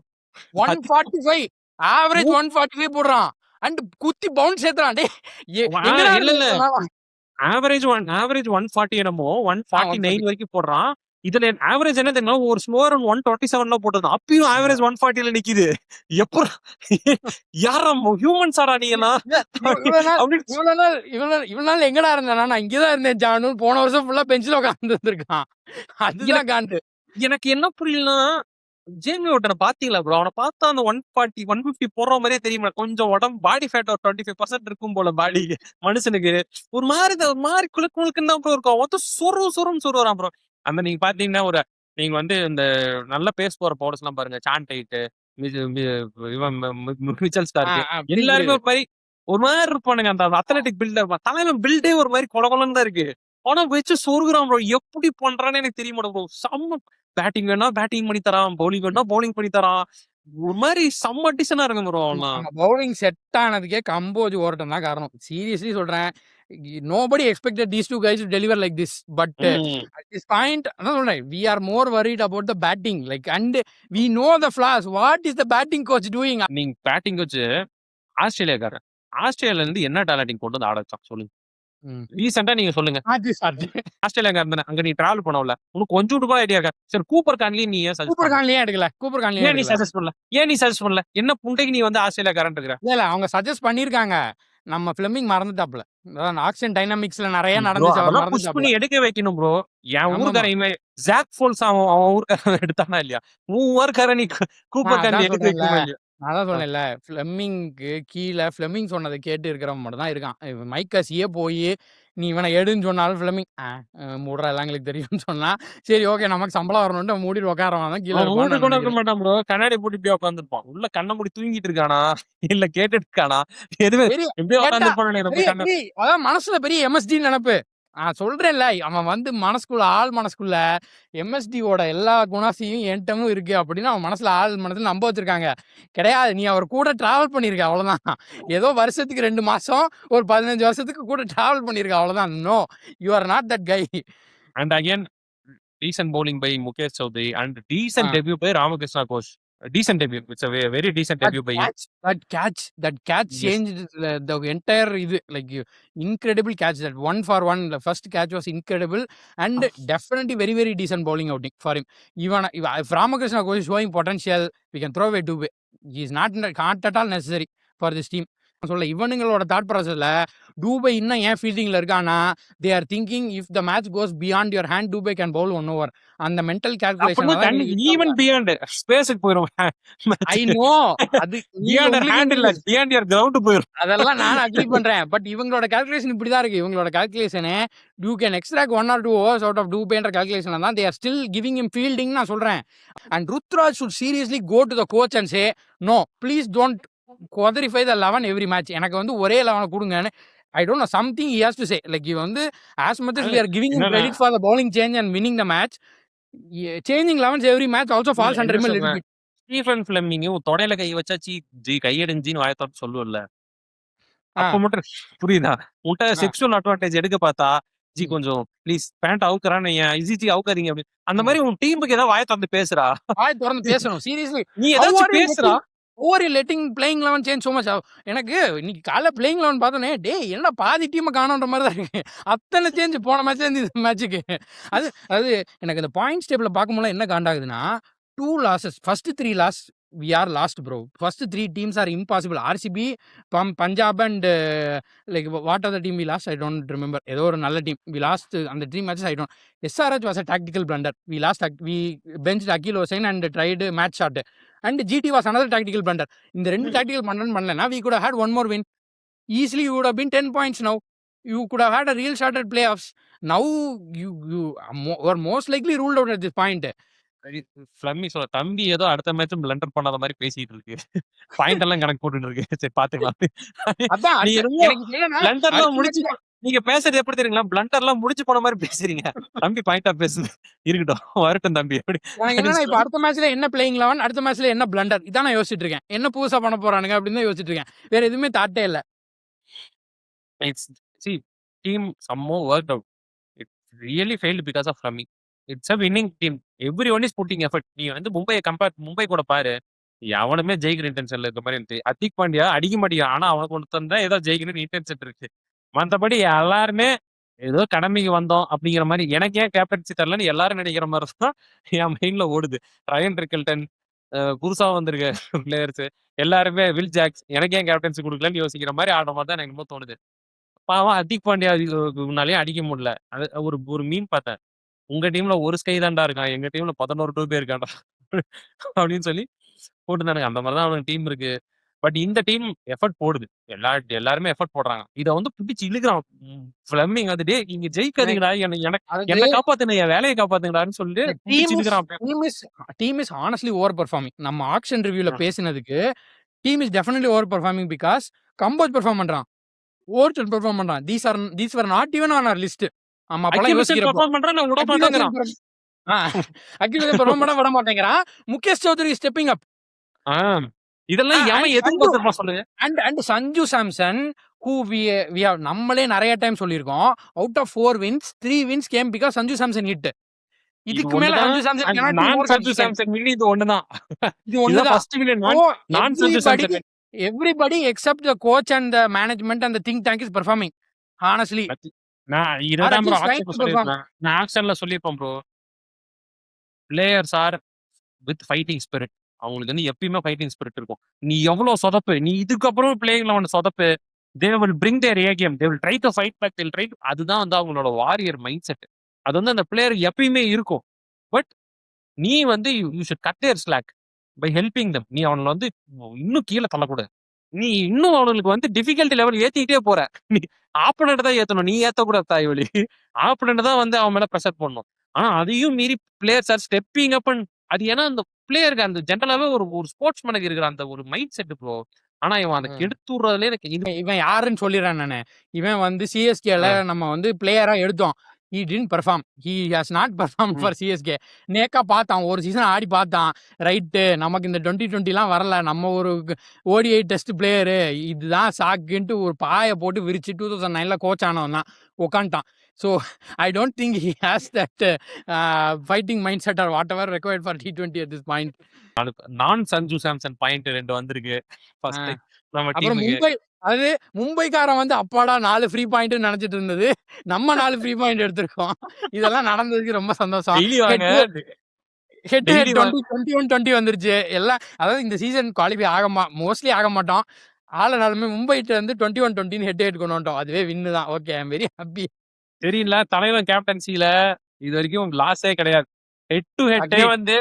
145 ஆவரேஜ் 145 போடுறான் அண்ட் குத்தி பவுன்ஸ் ஏத்துறான். இல்ல ஆவரேஜ் 140 என்னமோ 149 வரைக்கும் போடுறான். இதுல ஆவரேஜ் என்ன தெரியுமா, ஒரு ஸ்லோவர் 127ல போட்டது, அப்பயும் ஆவரேஜ் 140ல நிக்குது. எப்ப யாரும் ஹியூமன்ஸ் ஆடா நீ எல்லாம்? இவ்வளவு நாள் எங்கடா இருந்தானா? நான் இங்கதான் இருந்தேன் ஜானு. போன வருஷம் ஃபுல்லா பெஞ்சில உட்கார்ந்து இருந்திருக்கான். அதுதான் காண்டு. எனக்கு என்ன புரியலன்னா, ஜேமி ஓட்டன பாத்தீங்களா ப்ரோ? அவன பார்த்தா அந்த 140, 150 போடுற மாரியே தெரியுமா? கொஞ்சம் உடம்பு பாடி ஃபேட் ஒரு 25% இருக்கும் போல பாடி மனுஷனுக்கு. ஒரு மாரி குளுக்கு முளுக்குன்னு தான் ப்ரோ இருக்கும். ஒருத்தன் சொருன்னு சொருவுறான் ப்ரோ. அந்த நீங்க பார்த்தீங்கன்னா, நீங்க வந்து இந்த நல்ல பேஸ் போற பவுலர்ஸ்லாம் பாருங்க. சான்டைட்டு, மிது மி இவன் மிச்சல் ஸ்டார்க் புரியுது, எல்லாருமே புரியுது. ஒரு மாரி இருப்பானுங்க. அந்த அத்லெட்டிக் பில்ட் தலைவன் பில்டே ஒரு மாரி கொல கொலன்னு தான் இருக்கு. ஆனா வச்சு சொருகுறான் ப்ரோ. எப்படி பண்றான்னு எனக்கு தெரிய மாட்டேங்குது ப்ரோ. செம்ம பேட்டிங் வேணா பேட்டிங் பண்ணி தரான். பவுலிங் வேணா பவுலிங் பண்ணி தரான். ஒரு மாரி செம்ம டீசென்ட்டா இருக்கும் ப்ரோ ஆமா, அவன்லாம். ஆமா. பவுலிங் செட் ஆனதுக்கே கம்போஜ் ஓரட்டம் தான் காரணம். சீரியஸ்லி சொல்றேன். Nobody expected these 2 guys to deliver like this. But hmm. At this point அதான் சொல்றேன். We are more worried about the batting. Like and we know the flaws. What is the batting coach doing? நீங்க பேட்டிங் வச்சு ஆஸ்திரேலியாக்காரன். ஆஸ்திரேலியால இருந்து என்ன டேலண்டிங் கொண்டு வந்து ஆட வச்சான் சொல்லுங்க. ம். ரீசென்ட்டா நீங்க சொல்லுங்க. அது சார்ஜ். ஆஸ்திரேலியாக்காரன் தானே. அங்க நீ டிராவல் பண்ணவும்ல. உனக்கு கொஞ்சூண்டு கூட ஐடியா இருக்கா? சரி கூப்பர் கான்லி நீ ஏன் சஜெஸ்ட் கூப்பர் பண்ணல? கான்லி ஏன் எடுக்கல? கூப்பர் கான்லி ஏன் ஏன் நீ எடுக்கல? சஜெஸ்ட் பண்ணல? ஏன் நீ சஜெஸ்ட் பண்ணல? என்ன புண்டைக்கு நீ வந்து ஆஸ்திரேலியாக்காரன் இருக்கிற? இல்ல, இல்ல. அவங்க சஜெஸ்ட் பண்ணியிருக்காங்க. நம்ம ஃபிளெமிங் மறந்துட்டாப்ல. அதான் ஆக்ஷன் டைனமிக்ஸ்ல நெறைய ப்ரோ நடந்துச்சு. அவர் அதெல்லாம் புஷ் மறந்துட்டாப்ல. பண்ணி எடுக்க வைக்கணும் ப்ரோ. என் ஆமாமா. ஊர்க்காரன் இவன் ஜாக் ஃபோல்ஸ் அவன் ஊர்க்காரன் எடுத்தானா இல்லையா? உன் ஊர்க்காரன் நீ நான் கூப்பர் கான்லி அதான் எடுக்க சொல்றேன்ல. வைக்கணுமா இல்லையா? நான் அதான் ஆ. சொன்னேன்ல. ஃப்ளெமிங்க்கு கீழ ஃப்ளெமிங் சொன்னத கேட்டு இருக்கிறவன் மட்டும் தான் இருக்கான். மைக் ஹஸ்ஸியே போயி, நீ இவன எடுன்னு சொன்னாலும் ஃப்ளெமிங் மூடுறா எல்லாம் எங்களுக்கு தெரியும்னு சொன்னா, சரி ஓகே நமக்கு சம்பளம் வரணுன்ட்டு அவன் மூடிட்டு உட்காருவான் தான் கீழ அவன் இருப்பான்னு மூடி நான் கூட இருக்க நெனைக்கிறேன். மாட்டான் ப்ரோ. கண்ணாடி போட்டு இப்படியே உட்கார்ந்திருப்பான். உள்ள கண்ண மூடி தூங்கிட்டு இருக்கானா? இல்ல கேட்டுட்டு இருக்கானா? எதுவுமே பெரிய எப்படியோ கேட்டா உட்கார்ந்திருப்பான்னு நினைக்கிறேன். பெரிய போய் கண்ண பெரிய அதான் மனசுல பெரிய எம்எஸ்டி நெனப்பு. நான் சொல்றேன்ல, அவன் வந்து மனசுக்குள்ள ஆழ் மனசுக்குள்ள எம்எஸ்டியோட எல்லா குணாசியும் என்ட்டவும் இருக்கு அப்படின்னு அவன் மனசுல ஆழ் மனசுல நம்ப வச்சிருக்காங்க. கிடையாது. நீ அவர் கூட டிராவல் பண்ணியிருக்க அவ்வளவுதான். ஏதோ வருஷத்துக்கு 2 மாசம், ஒரு 15 வருஷத்துக்கு கூட டிராவல் பண்ணியிருக்க அவ்வளவுதான். No, you are not that guy. And again decent bowling by Mukesh Choudhary and ah. Decent debut by Ramakrishna Ghosh. Decent debut. It's a very decent That debut by him. catch, that catch yes. changed the entire இது. Like incredible catch. That 1 for 1. The first catch was incredible and definitely very very decent bowling outing for him. Even if Ramakrishna Ghosh is showing potential, we can throw away Dubey. He is not at all necessary for this team. சொல்ல இவனுங்களோட தாட் ப்ராசஸ்ல டூபே இன்னும் ஏன் ஃபீல்டிங்ல இருக்கானா, they are thinking if the match cos beyond your hand Dube can Pavul 1 over. அந்த மென்டல் அப்படின்னு கால்குலேஷன்ல தான் தண்ணி இவனுங்க இருக்காங்க. ஈவன் பியாண்ட் ஸ்பேஸுக்கு போயிரும் ஐ மேட்ச். நோ. அது நீங்க பியாண்ட் உங்களுக்கு ஹேண்ட் இல்ல எங்களுக்கு பியாண்ட் யுவர் கிரவுண்ட் போயிரும். அதெல்லாம் நானும் அக்ரி பண்றேன். பட் இவங்களோட கால்குலேஷன் இப்படிதான் இருக்கு. இவங்களோட கால்குலேஷனு you can extract 1 or 2 overs out of டூபேன்ற கால்குலேஷன்ல தான் they are still giving him fielding நான் சொல்றேன். And Ruturaj should seriously go to the coach and say no please don't குவாட்ரிஃபை த 11 எவ்ரி மேட்ச். எனக்கு வந்து ஒரே 11 குடுங்கன்னு. I don't know something he has to say. Like இவன் வந்து as much as we are giving him என்னன்னா credit for the bowling change and winning the match, changing 11s every match also falls என்ன அண்டர் ஹிம் a little சொல்றேன், bit. ஸ்டீஃபன் ஃபிளெமிங் உன் தொடையில கை வச்சா ஜி கையெடுஞ்சின்னு வாய தொறந்து சொல்லுவல்ல. ஆ, அப்ப மட்டும் புரியுதா? உன்ட்ட ஆ, செக்சுவல் அட்வான்டேஜ் எடுக்க பார்த்தா, ஜி ம், கொஞ்சம் ப்ளீஸ் பேண்ட் அவுக்குறான்னு ஜி அவுக்காதீங்க அப்படின்னு. அந்த ம். மாதிரி உன் டீமுக்கு ஏதாவது வாய திறந்து பேசுறா. வாய் தொறந்து பேசணும். சீரியஸ்லி. நீ ஹவ் ஏதாச்சும் ஆர் யூ பேசுறா. Letting how are you letting playing 11 change so much? எனக்கு இன்னைக்கு காலைல பிளேயிங் 11 பார்த்தோனே, டேய் என்னடா பாதி டீம காணோன்ற மாரி தான் இருக்கு. அத்தன சேஞ்ச் போன மேட்ச்ல இருந்து இந்த மேட்ச்சுக்கு. அது அது எனக்கு இந்த பாயிண்ட்ஸ் டேபிள பார்க்கும்போதெல்லாம் என்ன காண்டாகுதுன்னா, 2 losses. First 3 loss we are lost bro. First 3 teams are impossible. RCB, Punjab and like what are the team we lost? I don't remember. ஏதோ ஒரு நல்ல டீம். வி லாஸ்ட் அந்த 3 matches I don't. SRH was a tactical blunder. We benched Akil Hossain and tried match shot. And GT was another tactical blunder. இந்த 2 tactical blunder பண்ணலனா we could have had one more win. Easily you would have been 10 points now. You could have had a real shot at playoffs. Now you are most likely ruled out at this point. ஃபிளம்மி சொல்ல தம்பி ஏதோ அடுத்த மேட்சும் பிளண்டர் பண்ணாத மாதிரி பேசிட்டு இருக்கு. பாயிண்ட் எல்லாம் கணக்கு போட்டுட்டு இருக்கு. சரி பாத்துக்கலாம். அதான் நீ அடுத்த என்னமோ எனக்கு என்னன்னா பிளண்டர்லாம் அடுத்த முடிச்சு மேட்ச்ல நீங்க பேசுறது எப்படி தெரியுங்களா? பிளண்டர்லாம் முடிச்சு போன மாதிரி பேசுறீங்க. தம்பி பாயிண்டா பேசுது. இருக்கட்டும் வரட்டும் தம்பி அப்படி எனக்கு அப்படின்னு என்னன்னா இப்ப சொல்லி அடுத்த மேட்ச்ல என்ன பிளேயிங் 11, அடுத்த மேட்ச்ல என்ன பிளண்டர், இதான் நான் யோசிச்சுட்டு இருக்கேன். என்ன புதுசா பண்ண போறானுங்க அப்படின்னு தான் யோசிச்சுட்டு இருக்கேன். வேற எதுவுமே தாட்டே இல்ல. It's C team somehow work out. It really failed because of rummy. It's a winning team. Everyone is putting effort. நீ வந்து மும்பை கூட பாரு. எவனுமே ஜெயிக்கிற இன்டென்ஷன்ல இருக்க மாதிரி இருந்துச்சு. ஹர்திக் பாண்டியா அடிக்க மாட்டேங்கிறான். ஆனா அவனுக்கு ஒருத்தன் தான் ஏதோ ஜெயிக்கணும்னு இன்டென்ஷன் இருக்கு. மத்தபடி எல்லாருமே ஏதோ கடமைக்கு வந்தோம் அப்படிங்கிற மாதிரி எனக்கு ஏன் கேப்டன்சி தரலன்னு எல்லாரும் நினைக்கிற மாதிரி தான் என் மைண்ட்ல ஓடுது. ரயன் ரிக்கல்டன், புதுசா வந்திருக்க பிளேயர்ஸ் எல்லாருமே வில் ஜாக்ஸ் எனக்கு ஏன் கேப்டன்சி கொடுக்கலன்னு யோசிக்கிற மாதிரி ஆடுற மாதிரி தான் எனக்கு என்னமோ தோணுது. பாவம் ஹர்திக் பாண்டியா முன்னாலேயே அடிக்க முடியல. அது ஒரு ஒரு மீன் பார்த்தேன். உங்க டீம்ல ஒரு ஸ்கை தான்டா இருக்கான். எங்க டீம்ல 11 டூபே இருக்கான்டா. அப்படின்னு சொல்லி போட்டுருந்தானுங்க. அந்த மாதிரி தான் அவனுக்கு டீம் இருக்கு. பட் இந்த டீம் எஃபர்ட் போடுது. எல்லாருமே எஃபர்ட் போடுறாங்க. இத வந்து புடிச்சு இழுக்குறான். ஃப்ளெமிங் அது டேய் நீங்க ஜெயிக்காதீங்கடா. அதாவது என்ன காப்பாத்துங்க. என் வேலைய காப்பாத்துங்கடான்னு சொல்லிட்டு இந்த புடிச்சு இழுக்குறான் அப்படியே. Team is honestly over performing. நம்ம ஆக்ஷன் ரிவ்யூல ம். பேசினதுக்கு team is definitely over performing because Kamboj perform பண்றான். ஓர்ச்சல் பெர்ஃபார்ம் பண்றான். These were not even on our list. நம்ம அப்பலாம் அகில் ஹுசைன் யோசிக்கிறப்போ பெர்ஃபார்ம் பண்றான். நான் விட அகில் ஹுசைன் மாட்டேங்கிறான். அகில் ஹுசைன் பெர்ஃபார்ம் பண்ண விட மாட்டேங்கிறான். Mukesh Choudhary stepping up. Ah. இதெல்லாம் அண்ட் எவன் சஞ்சு எதிர்பார்த்திருப்பான் சொல்லுங்க. And Sanju Samson who we have நம்மளே நெறைய டைம் சொல்லியிருக்கோம். Out of 4 wins 3 wins game because Sanju Samson hit. இது இதுக்கு மேல ஒண்ணுதான். சஞ்சு சாம்சன் cannot be நான் more Sanju consistent. Samson win இது ஒண்ணுதான். இது இதுதான் ஒண்ணுதான். First win. So நான் Sanju Samson win. everybody except the coach and the management and the think tank is performing. Honestly. நான் Or இததான் at bro least trying ஆக்ஷன்ல to perform. சொல்லியிருப்பேன். நான் ஆக்ஷன்ல சொல்லியிருப்பேன் bro. Players R with fighting spirit. அவங்களுக்கு வந்து எப்பயுமே ஃபைட்டிங் ஸ்பிரிட் இருக்கும். நீ எவ்வளவு சொதப்பு, நீ இதுக்கப்புறம் பிளேயிங்ல அவனை சொதப்பு, they will bring their A game, they will try to fight back, they will try. அதுதான் வந்து அவங்களோட வாரியர் மைண்ட் செட். அது வந்து அந்த பிளேயர் எப்பயுமே இருக்கும். பட் நீ வந்து you should cut their slack by helping them. நீ அவனை வந்து இன்னும் கீழே தள்ளக்கூடாது. நீ இன்னும் அவனுக்கு வந்து டிஃபிகல்ட்டி லெவல் ஏத்திக்கிட்டே போற. நீ ஆப்பனண்ட் தான் ஏத்தணும். நீ ஏத்தக்கூடாது தாய்வழி. ஆப்பனண்ட் தான் வந்து அவன் மேல ப்ரெஷர் பண்ணணும். ஆனா அதையும் மீறி பிளேயர்ஸ் ஆர் ஸ்டெப்பிங் அப். அது ஏன்னா அந்த பிளேயருக்கு அந்த ஜென்ரலாவே ஒரு ஒரு ஸ்போர்ட்ஸ் மேனுக்கு இருக்கிற அந்த ஒரு மைண்ட் செட் ப்ரோ. ஆனா இவன் அதை கெடுத்து விடுறதுல எனக்கு இது. இவன் யாருன்னு சொல்லிடுறேன் நானு. இவன் வந்து சிஎஸ்கேல நம்ம வந்து பிளேயரா எடுத்தோம். He didn't perform. He has not performed for CSK. நேக்கா பார்த்தான். ஒரு சீசன் ஆடி பார்த்தான். ரைட்டு நமக்கு இந்த 2020லாம் வரல. நம்ம ஒரு ODI டெஸ்ட் பிளேயரு. இதுதான் சாக்குன்ட்டு ஒரு பாய போட்டு விரிச்சு 2009ல கோச் ஆனவன் தான் உட்காந்துட்டான். So I don't think he has that fighting mind set or what ever required for T20 at this point. நான் சஞ்சு சாம்சன் பாயிண்ட் 2 வந்திருக்கு. ஃபர்ஸ்ட் நம்ம அப்புறம் டீமுக்கு. மும்பைக்காரன் வந்து அப்பாடா 4 ஃப்ரீ பாயிண்ட் நினைச்சிட்டு இருந்தது. நம்ம 4 ஃப்ரீ பாயிண்ட் எடுத்திருக்கோம். இதெல்லாம் நடந்ததுக்கு ரொம்ப சந்தோஷம். டெய்லி வாங்க. ஹெட் Daily 2021 வந்துருச்சு. எல்லாம் அதாவது இந்த சீசன் குவாலிஃபை மோஸ்ட்லி ஆக மாட்டோம். ஆளனாலுமே மும்பைட்ட வந்து 21-20 ஹெட் கொண்டு வந்துட்டோம். அதுவே வின்னு தான். Okay I am very happy. தெரியல தலைவன் கேப்டன்சில இது வரைக்கும் லாஸே கிடையாது. ஹெட் டு ஹெட்டே வந்து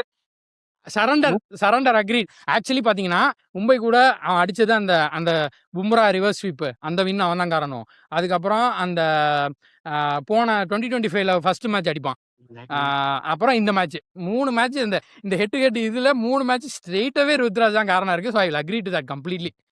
சரண்டர் அக்ரீட். ஆக்சுவலி பாத்தீங்கன்னா மும்பை கூட அவன் அடிச்சது அந்த அந்த பும்ரா ரிவர்ஸ் ஸ்வீப் அந்த வின் அவன் தான் காரணம். அதுக்கப்புறம் அந்த போன 2025ல ஃபர்ஸ்ட் மேட்ச் அடிப்பான். அப்புறம் இந்த மேட்ச் 3 மேட்ச் இந்த ஹெட் டு ஹெட் இதுல 3 மேட்ச் ஸ்ட்ரெயிட்டாவே ருத்ராஜ் தான் காரணம் இருக்கு. So I will agree to that completely.